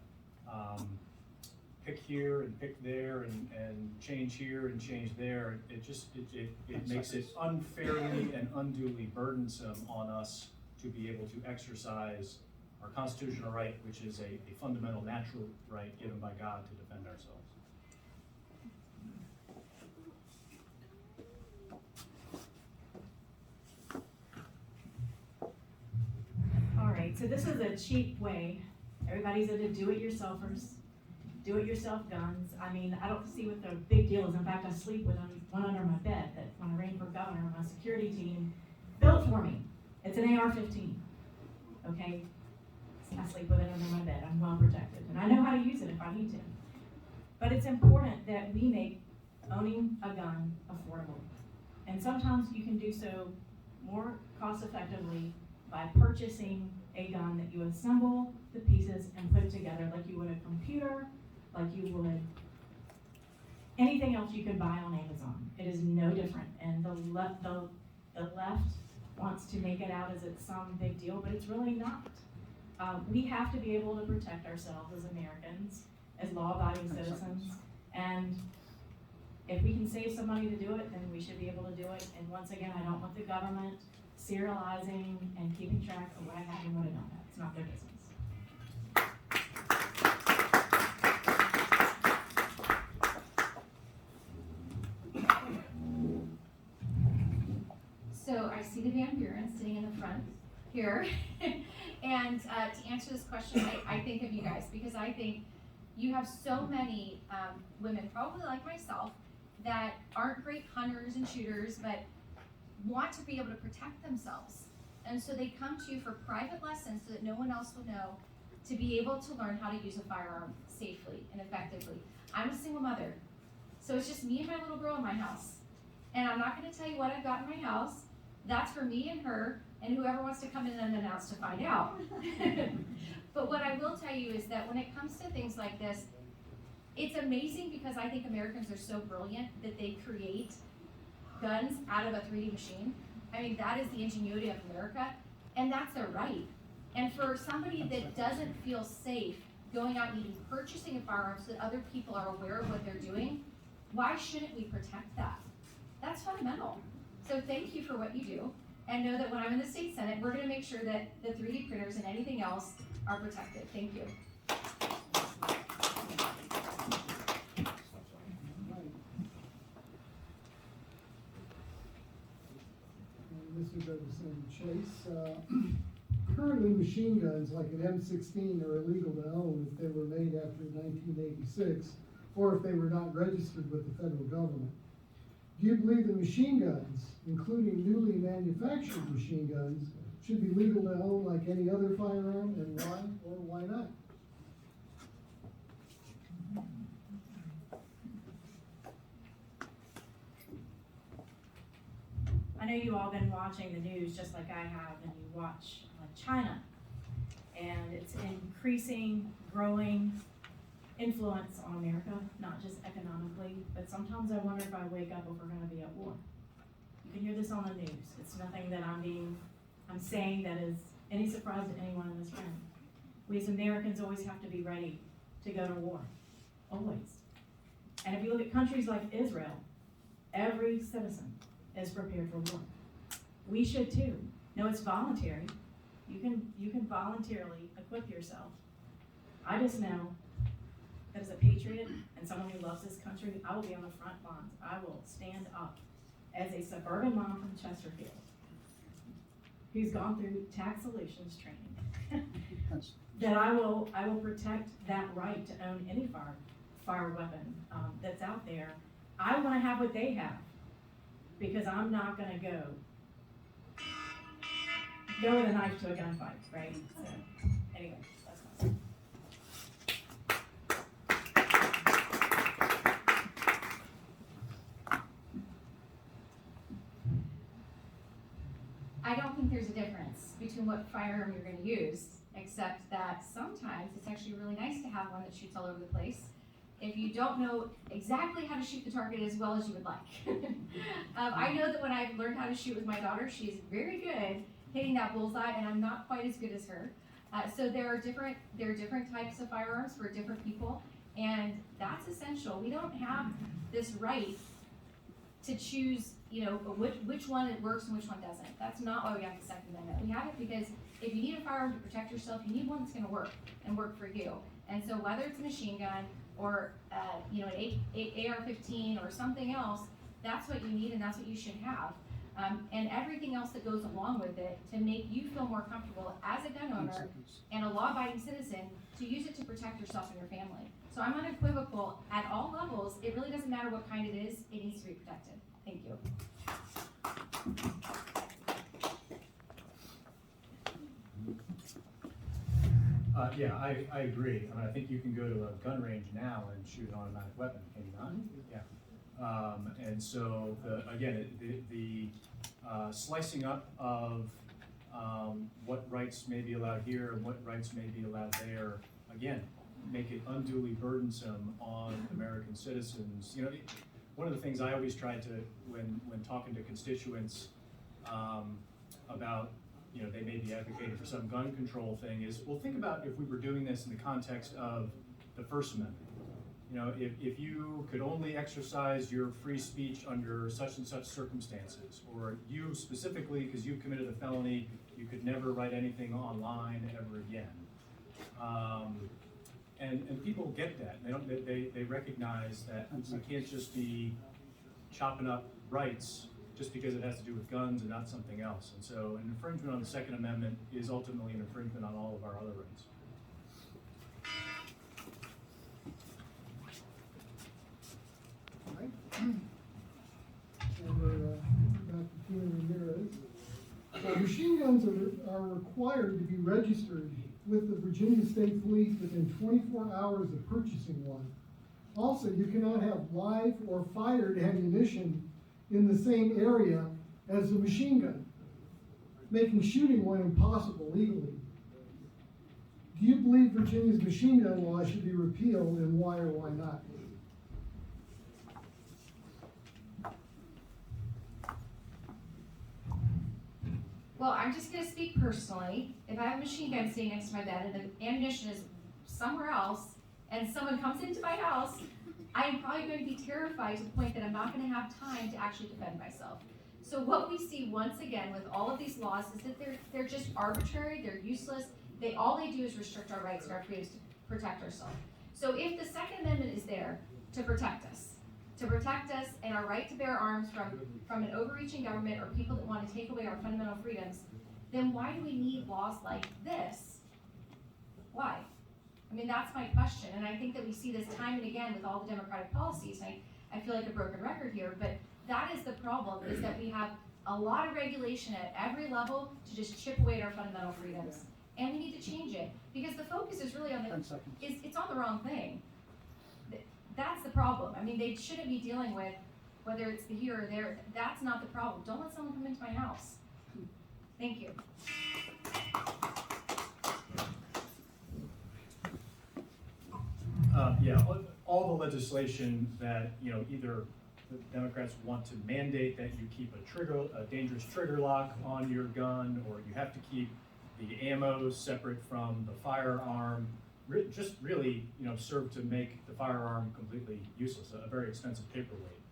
pick here and pick there and change here and change there, it makes it unfairly and unduly burdensome on us to be able to exercise our constitutional right, which is a fundamental natural right given by God to defend ourselves. So this is a cheap way. Everybody's into do-it-yourselfers, do-it-yourself guns. I mean, I don't see what the big deal is. In fact, I sleep with one under my bed that when I ran for governor, my security team built for me. It's an AR-15, okay? I sleep with it under my bed. I'm well protected, and I know how to use it if I need to. But it's important that we make owning a gun affordable. And sometimes you can do so more cost effectively by purchasing a gun that you assemble the pieces and put it together like you would a computer, like you would anything else you could buy on Amazon. It is no different. And the left wants to make it out as it's some big deal, but it's really not. We have to be able to protect ourselves as Americans, as law-abiding citizens, and if we can save some money to do it, then we should be able to do it. And once again, I don't want the government serializing and keeping track of what I have and what I don't have. It's not their business. So I see the Van Buren sitting in the front here. And to answer this question, I think of you guys, because I think you have so many women, probably like myself, that aren't great hunters and shooters, but want to be able to protect themselves. And so they come to you for private lessons so that no one else will know, to be able to learn how to use a firearm safely and effectively. I'm a single mother, so it's just me and my little girl in my house. And I'm not gonna tell you what I've got in my house. That's for me and her, and whoever wants to come in unannounced to find out. But what I will tell you is that when it comes to things like this, it's amazing because I think Americans are so brilliant that they create guns out of a 3D machine. I mean, that is the ingenuity of America, and that's their right. And for somebody that doesn't feel safe going out and even purchasing a firearm so that other people are aware of what they're doing, why shouldn't we protect that? That's fundamental. So thank you for what you do, and know that when I'm in the state senate, we're gonna make sure that the 3D printers and anything else are protected. Thank you. Mr. Representative Chase, currently machine guns like an M16 are illegal to own if they were made after 1986, or if they were not registered with the federal government. Do you believe that machine guns, including newly manufactured machine guns, should be legal to own like any other firearm, and why or why not? I know you all been watching the news just like I have, and you watch China, and it's increasing, growing influence on America, not just economically, but sometimes I wonder if I wake up if we're gonna be at war. You can hear this on the news. It's nothing that I'm saying that is any surprise to anyone in this room. We as Americans always have to be ready to go to war, always. And if you look at countries like Israel, every citizen is prepared for war. We should too. No, it's voluntary. You can voluntarily equip yourself. I just know that as a patriot and someone who loves this country, I will be on the front lines. I will stand up as a suburban mom from Chesterfield who's gone through tax solutions training. That I will protect that right to own any fire weapon that's out there. I want to have what they have, because I'm not going to go with a knife to a gunfight, right? So anyway, that's my point. I don't think there's a difference between what firearm you're gonna use, except that sometimes it's actually really nice to have one that shoots all over the place if you don't know exactly how to shoot the target as well as you would like. I know that when I've learned how to shoot with my daughter, she's very good hitting that bullseye, and I'm not quite as good as her. So there are different types of firearms for different people, and that's essential. We don't have this right to choose, which one it works and which one doesn't. That's not why we have the Second Amendment. We have it because if you need a firearm to protect yourself, you need one that's gonna work and work for you. And so whether it's a machine gun or an AR-15 or something else, that's what you need and that's what you should have. and everything else that goes along with it to make you feel more comfortable as a gun owner and a law-abiding citizen to use it to protect yourself and your family. So I'm unequivocal at all levels. It really doesn't matter what kind it is, it needs to be protected. Thank you. Yeah, I agree. I mean, I think you can go to a gun range now and shoot an automatic weapon, can you not? Yeah. And so, the slicing up of what rights may be allowed here and what rights may be allowed there, again, make it unduly burdensome on American citizens. You know, one of the things I always try to, when talking to constituents about, you know, they may be advocating for some gun control thing is, well, think about if we were doing this in the context of the First Amendment. You know, if you could only exercise your free speech under such and such circumstances, or you specifically, because you've committed a felony, you could never write anything online ever again. And people get that. They recognize that we can't just be chopping up rights just because it has to do with guns and not something else. And so an infringement on the Second Amendment is ultimately an infringement on all of our other rights. All right. And we're back to Tina Ramirez. Machine guns are required to be registered with the Virginia State Police within 24 hours of purchasing one. Also, you cannot have live or fired ammunition in the same area as the machine gun, making shooting one impossible legally. Do you believe Virginia's machine gun law should be repealed, and why or why not? Well, I'm just gonna speak personally. If I have a machine gun sitting next to my bed and the ammunition is somewhere else, and someone comes into my house, I am probably going to be terrified to the point that I'm not gonna have time to actually defend myself. So what we see once again with all of these laws is that they're just arbitrary, they're useless. All they do is restrict our rights and our freedoms to protect ourselves. So if the Second Amendment is there to protect us and our right to bear arms from an overreaching government or people that want to take away our fundamental freedoms, then why do we need laws like this? Why? I mean, that's my question, and I think that we see this time and again with all the Democratic policies. I feel like a broken record here, but that is the problem, is that we have a lot of regulation at every level to just chip away at our fundamental freedoms. And we need to change it, because the focus is really on it's on the wrong thing. That's the problem. I mean, they shouldn't be dealing with whether it's the here or there. That's not the problem. Don't let someone come into my house. Thank you. Yeah, all the legislation that, you know, either the Democrats want to mandate that you keep a dangerous trigger lock on your gun, or you have to keep the ammo separate from the firearm, just really, you know, serve to make the firearm completely useless, a very expensive paperweight.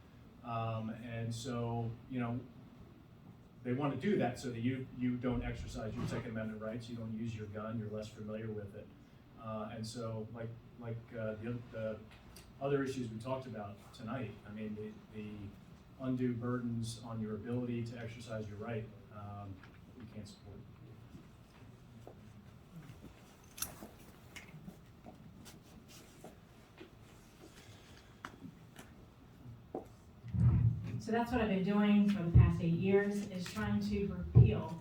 And so, you know, they want to do that so that you don't exercise your Second Amendment rights, you don't use your gun, you're less familiar with it. And so, like the other issues we talked about tonight, I mean, the undue burdens on your ability to exercise your right, we can't support. So that's what I've been doing for the past 8 years, is trying to repeal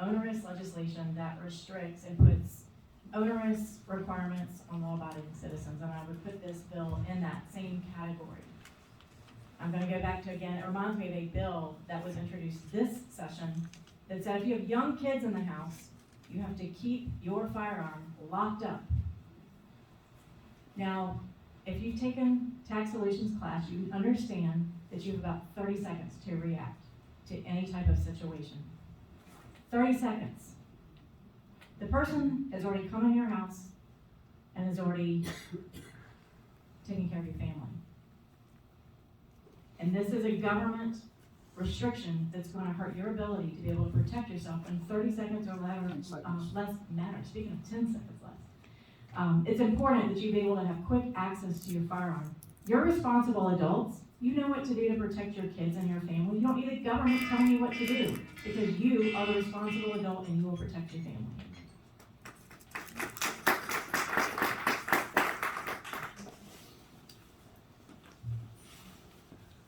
onerous legislation that restricts and puts onerous requirements on law-abiding citizens, and I would put this bill in that same category. I'm gonna go back to, again, it reminds me of a bill that was introduced this session that said if you have young kids in the house, you have to keep your firearm locked up. Now, if you've taken tax solutions class, you understand that you have about 30 seconds to react to any type of situation. 30 seconds. The person has already come in your house and has already taken care of your family. And this is a government restriction that's going to hurt your ability to be able to protect yourself in 30 seconds or less matter. Speaking of 10 seconds less. It's important that you be able to have quick access to your firearm You're responsible adults. You know what to do to protect your kids and your family. You don't need the government telling you what to do, because you are the responsible adult and you will protect your family.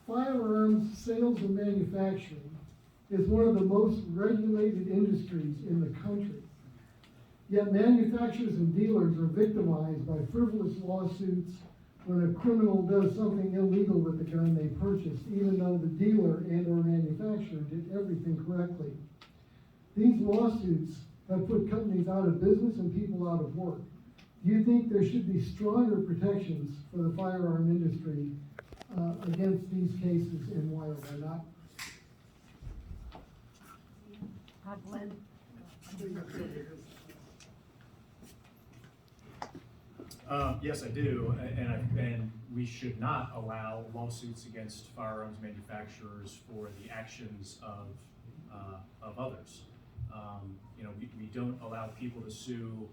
Firearms sales and manufacturing is one of the most regulated industries in the country. Yet manufacturers and dealers are victimized by frivolous lawsuits when a criminal does something illegal with the gun they purchased, even though the dealer and or manufacturer did everything correctly. These lawsuits have put companies out of business and people out of work. Do you think there should be stronger protections for the firearm industry against these cases, and why or why not? Glenn. Yes, I do, and we should not allow lawsuits against firearms manufacturers for the actions of others. We don't allow people to sue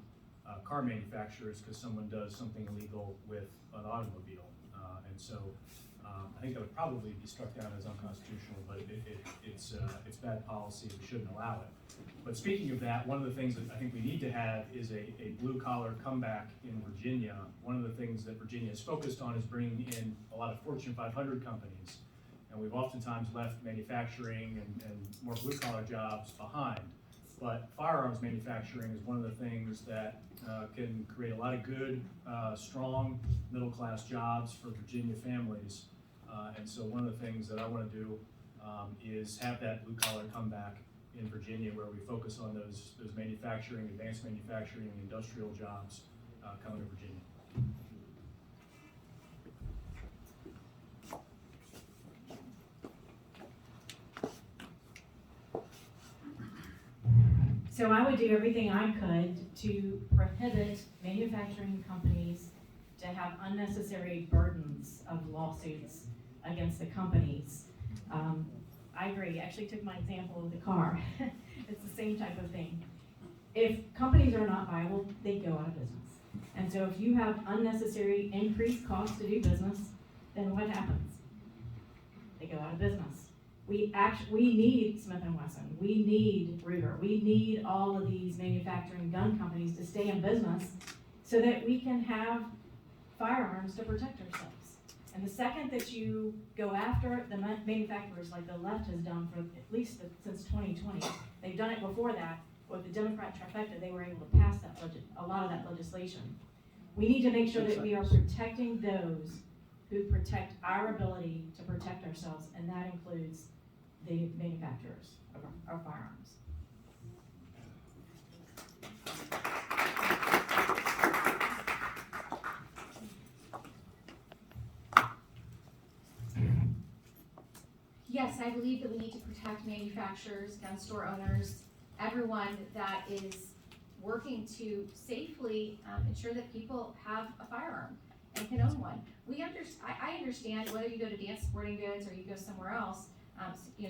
car manufacturers because someone does something illegal with an automobile. And so I think that would probably be struck down as unconstitutional, but it's bad policy, we shouldn't allow it. But speaking of that, one of the things that I think we need to have is a blue-collar comeback in Virginia. One of the things that Virginia is focused on is bringing in a lot of Fortune 500 companies. And we've oftentimes left manufacturing and more blue-collar jobs behind. But firearms manufacturing is one of the things that can create a lot of good, strong, middle-class jobs for Virginia families. And so one of the things that I want to do is have that blue-collar comeback in Virginia, where we focus on those manufacturing, advanced manufacturing, and industrial jobs coming to Virginia. So I would do everything I could to prohibit manufacturing companies to have unnecessary burdens of lawsuits against the companies. I agree. Actually took my example of the car. It's the same type of thing. If companies are not viable, they go out of business. And so if you have unnecessary increased costs to do business, then what happens? They go out of business. We need Smith & Wesson. We need Ruger. We need all of these manufacturing gun companies to stay in business so that we can have firearms to protect ourselves. And the second that you go after the manufacturers, like the left has done for at least since 2020, they've done it before that with the Democrat trifecta. They were able to pass that a lot of that legislation. We need to make sure that we are protecting those who protect our ability to protect ourselves, and that includes the manufacturers of our firearms. Yes, I believe that we need to protect manufacturers, gun store owners, everyone that is working to safely ensure that people have a firearm and can own one. I understand whether you go to Dance Sporting Goods or you go somewhere else,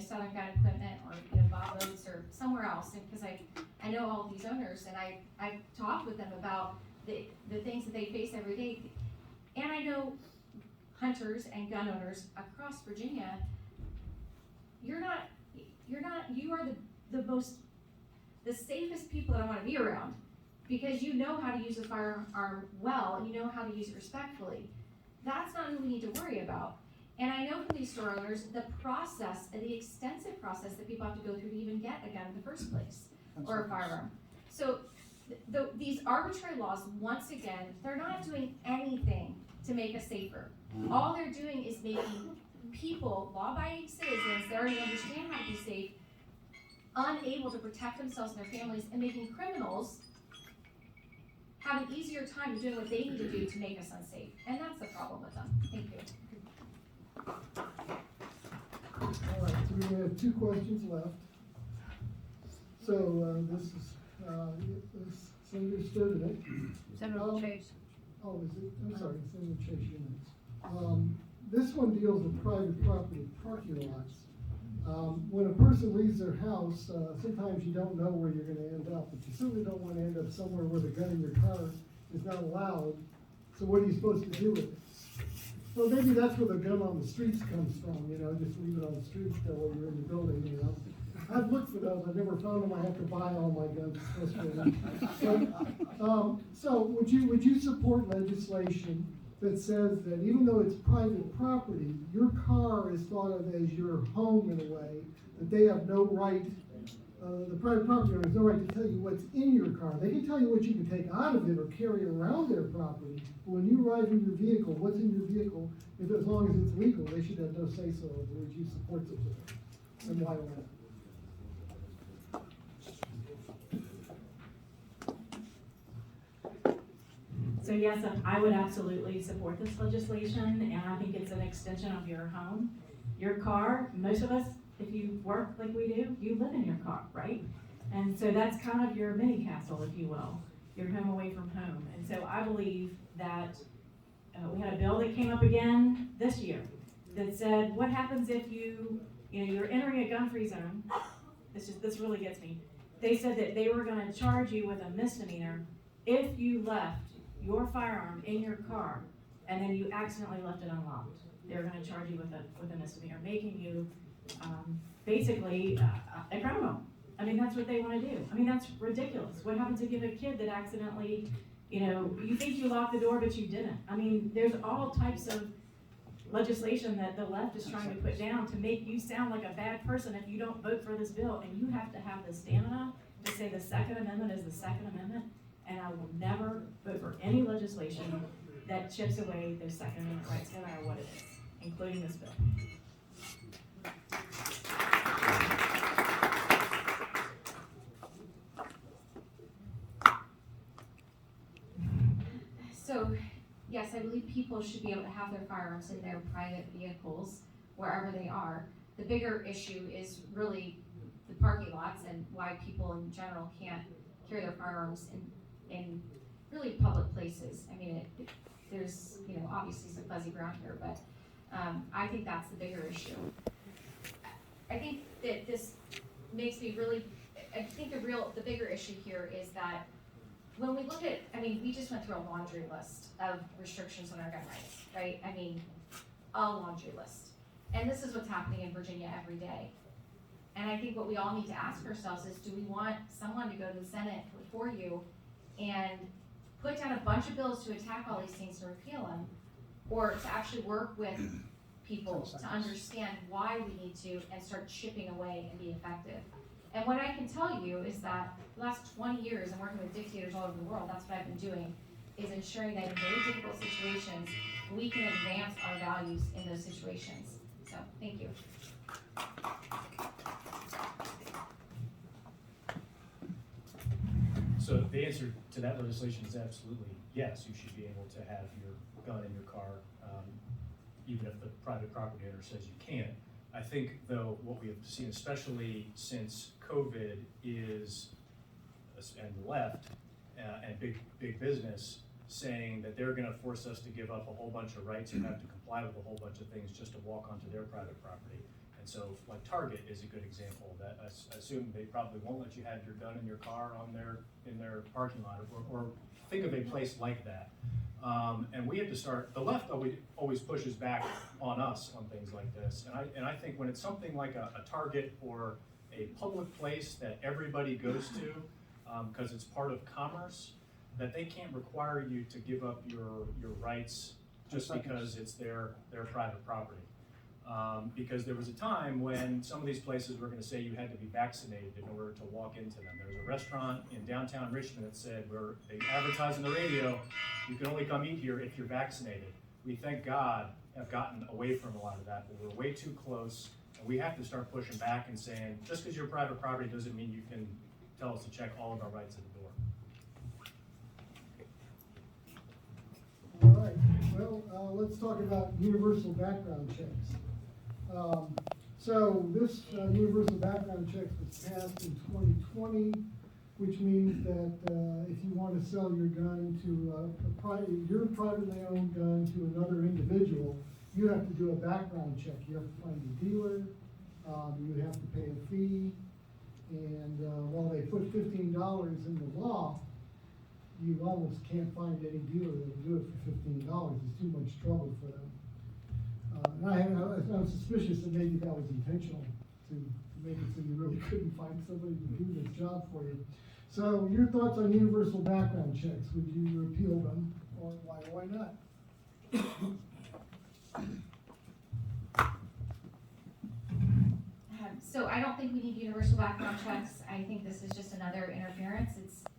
Southern Gun Equipment or Bob Oates or somewhere else, because I know all of these owners and I've talked with them about the things that they face every day. And I know hunters and gun owners across Virginia. You are the safest people that I want to be around, because you know how to use a firearm well, and you know how to use it respectfully. That's not who we need to worry about. And I know from these store owners, the extensive process that people have to go through to even get a gun in the first place, or a firearm. So these arbitrary laws, once again, they're not doing anything to make us safer. All they're doing is making people, law-abiding citizens that already understand how to be safe, unable to protect themselves and their families, and making criminals have an easier time doing what they need to do to make us unsafe. And that's the problem with them. Thank you. All right, so we have 2 questions left. So this is Senator Sturtevant. Senator Chase. Oh, is it? I'm sorry, Senator Chase Units. This one deals with private property parking lots. When a person leaves their house, sometimes you don't know where you're going to end up, but you certainly don't want to end up somewhere where the gun in your car is not allowed. So what are you supposed to do with it? Well, maybe that's where the gun on the streets comes from, you know, just leave it on the streets till while you're in the building, you know. I've looked for those, I've never found them, I have to buy all my guns, it's frustrating. So would you support legislation that says that even though it's private property, your car is thought of as your home in a way, that they have no right, the private property owner has no right to tell you what's in your car. They can tell you what you can take out of it or carry around their property, but when you ride in your vehicle, what's in your vehicle, if as long as it's legal, they should have no say-so. Would you support such a thing? And why not? So yes, I would absolutely support this legislation, and I think it's an extension of your home. Your car, most of us, if you work like we do, you live in your car, right? And so that's kind of your mini castle, if you will, your home away from home. And so I believe that we had a bill that came up again this year that said, what happens if you're entering a gun-free zone? This really gets me. They said that they were gonna charge you with a misdemeanor if you left your firearm in your car and then you accidentally left it unlocked. They're gonna charge you with a misdemeanor, making you basically a criminal. I mean, that's what they wanna do. I mean, that's ridiculous. What happens if you have a kid that accidentally, you think you locked the door, but you didn't? I mean, there's all types of legislation that the left is trying to put down to make you sound like a bad person if you don't vote for this bill, and you have to have the stamina to say the Second Amendment is the Second Amendment, and I will never vote for any legislation that chips away those Second Amendment rights, no matter what it is, including this bill. So, yes, I believe people should be able to have their firearms in their private vehicles, wherever they are. The bigger issue is really the parking lots and why people in general can't carry their firearms in really public places. I mean, there's, obviously some fuzzy ground here, but I think that's the bigger issue. I think that this makes me I think the bigger issue here is that when we look at, we just went through a laundry list of restrictions on our gun rights, right? A laundry list. And this is what's happening in Virginia every day. And I think what we all need to ask ourselves is, do we want someone to go to the Senate before you and put down a bunch of bills to attack all these things and repeal them, or to actually work with people to understand why we need to and start chipping away and be effective? And what I can tell you is that the last 20 years, I'm working with dictators all over the world, that's what I've been doing, is ensuring that in very difficult situations, we can advance our values in those situations. So, thank you. So the answer to that legislation is absolutely yes, you should be able to have your gun in your car, even if the private property owner says you can't. I think, though, what we have seen, especially since COVID, is, and the left and big business saying that they're gonna force us to give up a whole bunch of rights and have to comply with a whole bunch of things just to walk onto their private property. And so, like Target is a good example, that I assume they probably won't let you have your gun in your car in their parking lot, or think of a place like that. And we have to start, the left always pushes back on us on things like this. And I think when it's something like a Target or a public place that everybody goes to, because it's part of commerce, that they can't require you to give up your rights just because it's their private property. Because there was a time when some of these places were going to say you had to be vaccinated in order to walk into them. There was a restaurant in downtown Richmond that said, where they advertised on the radio, you can only come eat here if you're vaccinated. We, thank God, have gotten away from a lot of that, but we're way too close, and we have to start pushing back and saying, just because you're private property doesn't mean you can tell us to check all of our rights at the door. All right, well, let's talk about universal background checks. So this universal background check was passed in 2020, which means that if you want to sell your gun to your privately owned gun to another individual, you have to do a background check. You have to find a dealer, you have to pay a fee, and while they put $15 in the law, you almost can't find any dealer that will do it for $15. It's too much trouble for them. I'm suspicious that maybe that was intentional to make it so you really couldn't find somebody to do this job for you. So your thoughts on universal background checks, would you repeal them, or why not? So I don't think we need universal background checks. I think this is just another interference.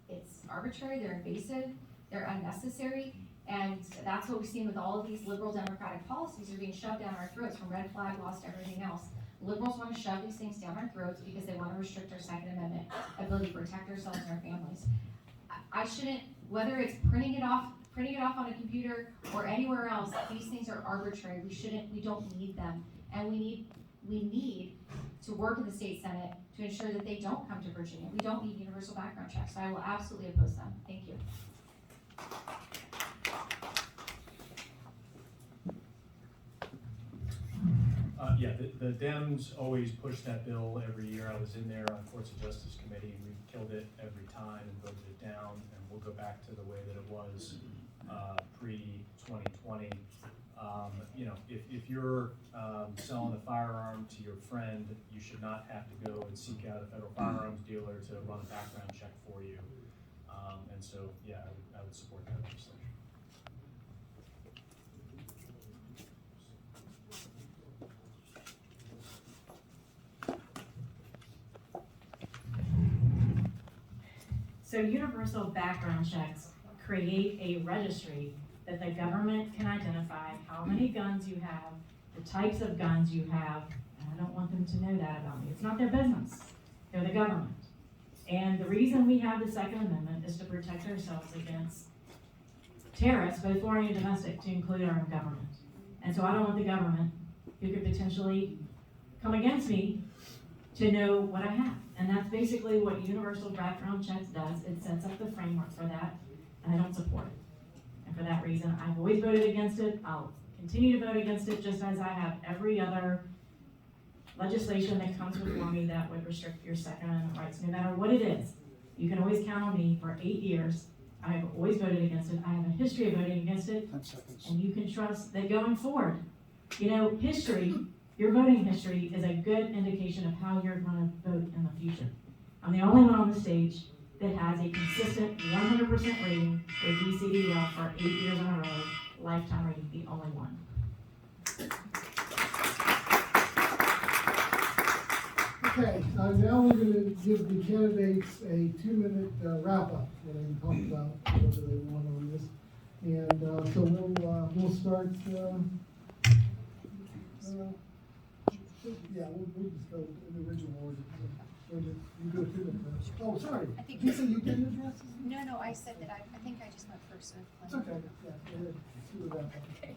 It's arbitrary, they're invasive, they're unnecessary, and that's what we've seen with all of these liberal democratic policies are being shoved down our throats, from red flag laws to everything else. Liberals want to shove these things down our throats because they want to restrict our Second Amendment ability to protect ourselves and our families. I shouldn't, whether it's printing it off on a computer or anywhere else, these things are arbitrary. We don't need them. And we need to work in the state Senate to ensure that they don't come to Virginia. We don't need universal background checks, so I will absolutely oppose them. Thank you. Yeah, the Dems always push that bill every year. I was in there on Courts of Justice Committee, and we killed it every time and voted it down, and we'll go back to the way that it was pre-2020. You know, if you're selling a firearm to your friend, you should not have to go and seek out a federal firearms dealer to run a background check for you. And so, yeah, I would support that legislation. So universal background checks create a registry that the government can identify how many guns you have, the types of guns you have, and I don't want them to know that about me. It's not their business. They're the government. And the reason we have the Second Amendment is to protect ourselves against terrorists, both foreign and domestic, to include our own government. And so I don't want the government, who could potentially come against me, to know what I have. And that's basically what universal background checks does. It sets up the framework for that, and I don't support it. And for that reason, I've always voted against it. I'll continue to vote against it, just as I have every other legislation that comes before me that would restrict your Second Amendment rights, no matter what it is. You can always count on me. For 8 years, I have always voted against it. I have a history of voting against it, and you can trust that going forward, you know, history, your voting history is a good indication of how you're going to vote in the future. I'm the only one on the stage that has a consistent 100% rating with VCDL for 8 years in a row, lifetime rating, the only one. Okay, now we're going to give the candidates a 2-minute wrap-up, where they can talk about whatever they want on this. And so we'll start. Yeah, we'll just go in the original order. You go 2 minutes first. Oh, sorry. I think You said you didn't address this? No, I said that I think I just went first. So It's okay. Yeah, go ahead. Do the wrap-up. Okay.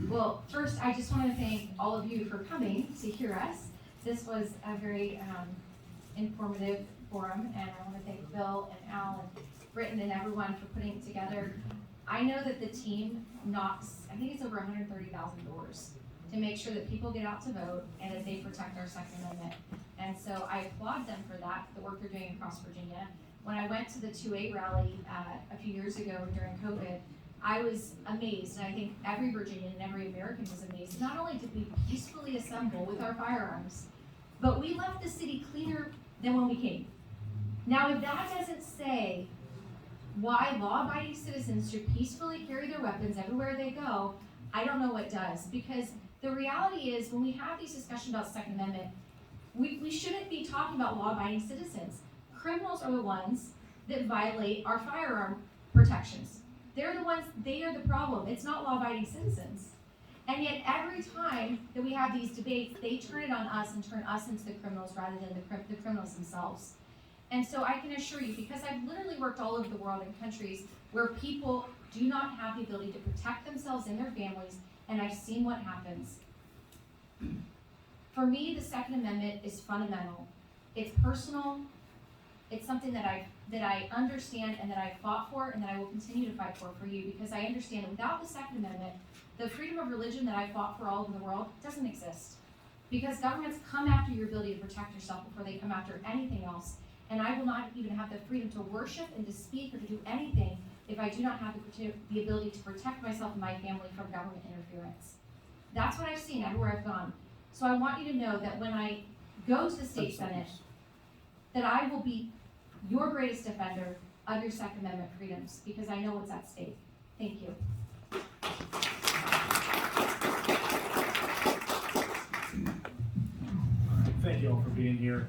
Well, first, I just want to thank all of you for coming to hear us. This was a very informative forum, and I want to thank Bill and Al and Britton and everyone for putting it together. I know that the team knocks, I think it's over 130,000 doors to make sure that people get out to vote and that they protect our Second Amendment. And so I applaud them for that, the work they're doing across Virginia. When I went to the 2-8 rally a few years ago during COVID, I was amazed, and I think every Virginian and every American was amazed. Not only did we peacefully assemble with our firearms, but we left the city cleaner than when we came. Now, if that doesn't say why law-abiding citizens should peacefully carry their weapons everywhere they go, I don't know what does. Because the reality is, when we have these discussions about Second Amendment, we shouldn't be talking about law-abiding citizens. Criminals are the ones that violate our firearm protections. They're the ones, they are the problem. It's not law-abiding citizens. And yet every time that we have these debates, they turn it on us and turn us into the criminals rather than the criminals themselves. And so I can assure you, because I've literally worked all over the world in countries where people do not have the ability to protect themselves and their families, and I've seen what happens. For me, the Second Amendment is fundamental. It's personal. It's something that I understand and that I fought for and that I will continue to fight for you, because I understand that without the Second Amendment, the freedom of religion that I fought for all over the world doesn't exist. Because governments come after your ability to protect yourself before they come after anything else. And I will not even have the freedom to worship and to speak or to do anything if if I do not have the ability to protect myself and my family from government interference. That's what I've seen everywhere I've gone. So I want you to know that when I go to the state senate, that I will be your greatest defender of your Second Amendment freedoms, because I know what's at stake. Thank you. Thank you all for being here.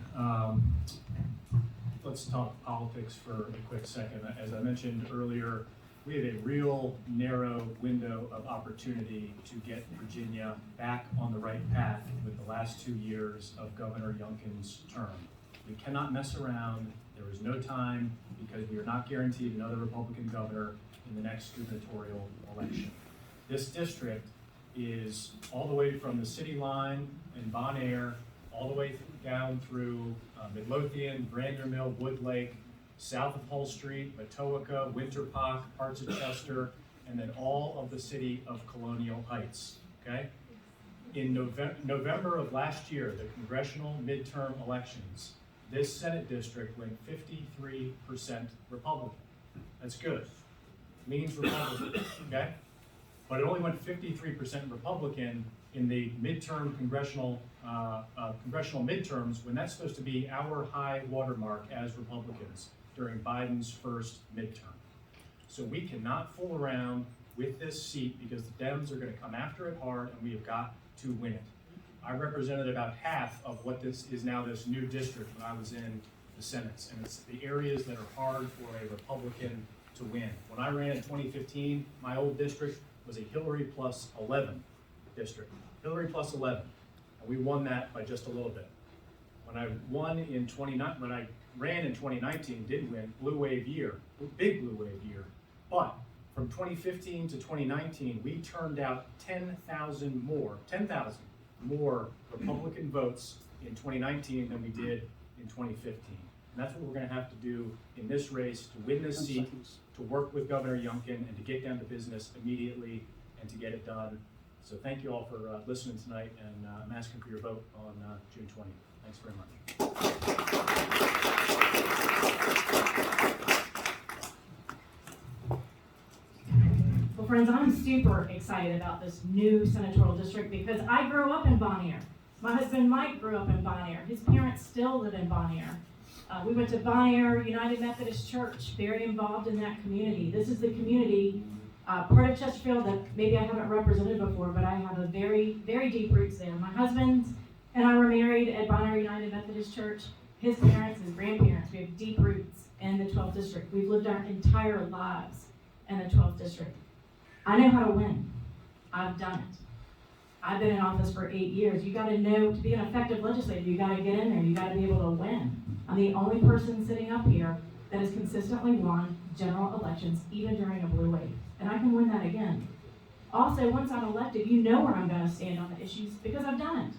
Let's talk politics for a quick second. As I mentioned earlier, we have a real narrow window of opportunity to get Virginia back on the right path with the last 2 years of Governor Youngkin's term. We cannot mess around. There is no time, because we are not guaranteed another Republican governor in the next gubernatorial election. This district is all the way from the city line in Bon Air, all the way down through Midlothian, Brander Mill, Wood Lake, south of Hull Street, Matoaka, Winterpock, parts of Chester, and then all of the city of Colonial Heights, okay? In November of last year, the congressional midterm elections, this Senate district went 53% Republican. That's good. Leans Republican, okay? But it only went 53% Republican in the midterm congressional midterms, when that's supposed to be our high watermark as Republicans during Biden's first midterm. So we cannot fool around with this seat, because the Dems are going to come after it hard, and we have got to win it. I represented about half of what this is now, this new district, when I was in the Senate, and it's the areas that are hard for a Republican to win. When I ran in 2015, my old district was a Hillary plus 11 district. Hillary plus 11. And we won that by just a little bit. When I ran in 2019, did win, blue wave year, big blue wave year. But from 2015 to 2019, we turned out 10,000 more Republican votes in 2019 than we did in 2015. And that's what we're going to have to do in this race to win this seat, to work with Governor Youngkin, and to get down to business immediately and to get it done. So thank you all for listening tonight, and I'm asking for your vote on June 20th. Thanks very much. Well, friends, I'm super excited about this new senatorial district, because I grew up in Bon Air. My husband Mike grew up in Bon Air. His parents still live in Bon Air. We went to Bon Air United Methodist Church, very involved in that community. This is the community, part of Chesterfield that maybe I haven't represented before, but I have a very, very deep roots there. My husband and I were married at Bon Air United Methodist Church. His parents, his grandparents, we have deep roots in the 12th district. We've lived our entire lives in the 12th district. I know how to win. I've done it. I've been in office for 8 years. You gotta know, to be an effective legislator, you gotta get in there, you gotta be able to win. I'm the only person sitting up here that has consistently won general elections, even during a blue wave. And I can win that again. Also, once I'm elected, you know where I'm gonna stand on the issues, because I've done it.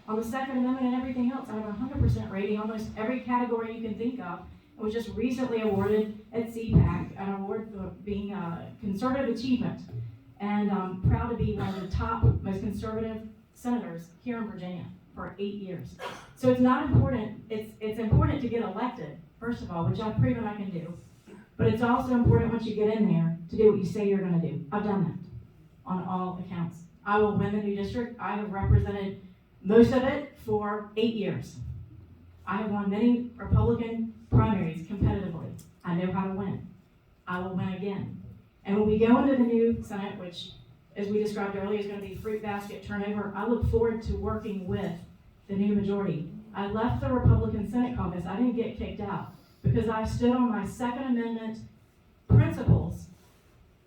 On the Second Amendment and everything else, I have a 100% rating, almost every category you can think of. I was just recently awarded at CPAC an award for being a conservative achievement. And I'm proud to be one of the top, most conservative senators here in Virginia for 8 years. So it's not important, it's important to get elected, first of all, which I've proven I can do. But it's also important once you get in there to do what you say you're gonna do. I've done that on all accounts. I will win the new district. I have represented most of it for 8 years. I have won many Republican primaries competitively. I know how to win. I will win again. And when we go into the new Senate, which, as we described earlier, is going to be fruit basket turnover, I look forward to working with the new majority. I left the Republican Senate caucus. I didn't get kicked out because I stood on my Second Amendment principles,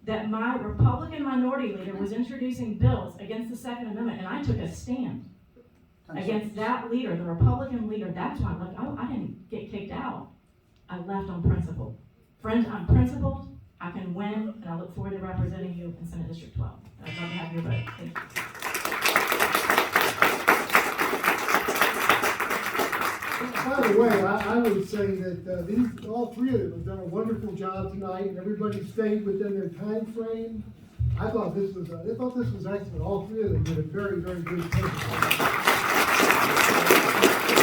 that my Republican minority leader was introducing bills against the Second Amendment, and I took a stand against that leader, the Republican leader. That's why I left. I didn't get kicked out. I left on principle. Friends, I'm principled. I can win, and I look forward to representing you in Senate District 12. I'd love to have your vote. Thank you. By the way, I would say that all three of them have done a wonderful job tonight, and everybody stayed within their time frame. I thought this was excellent. All three of them did a very, very good job.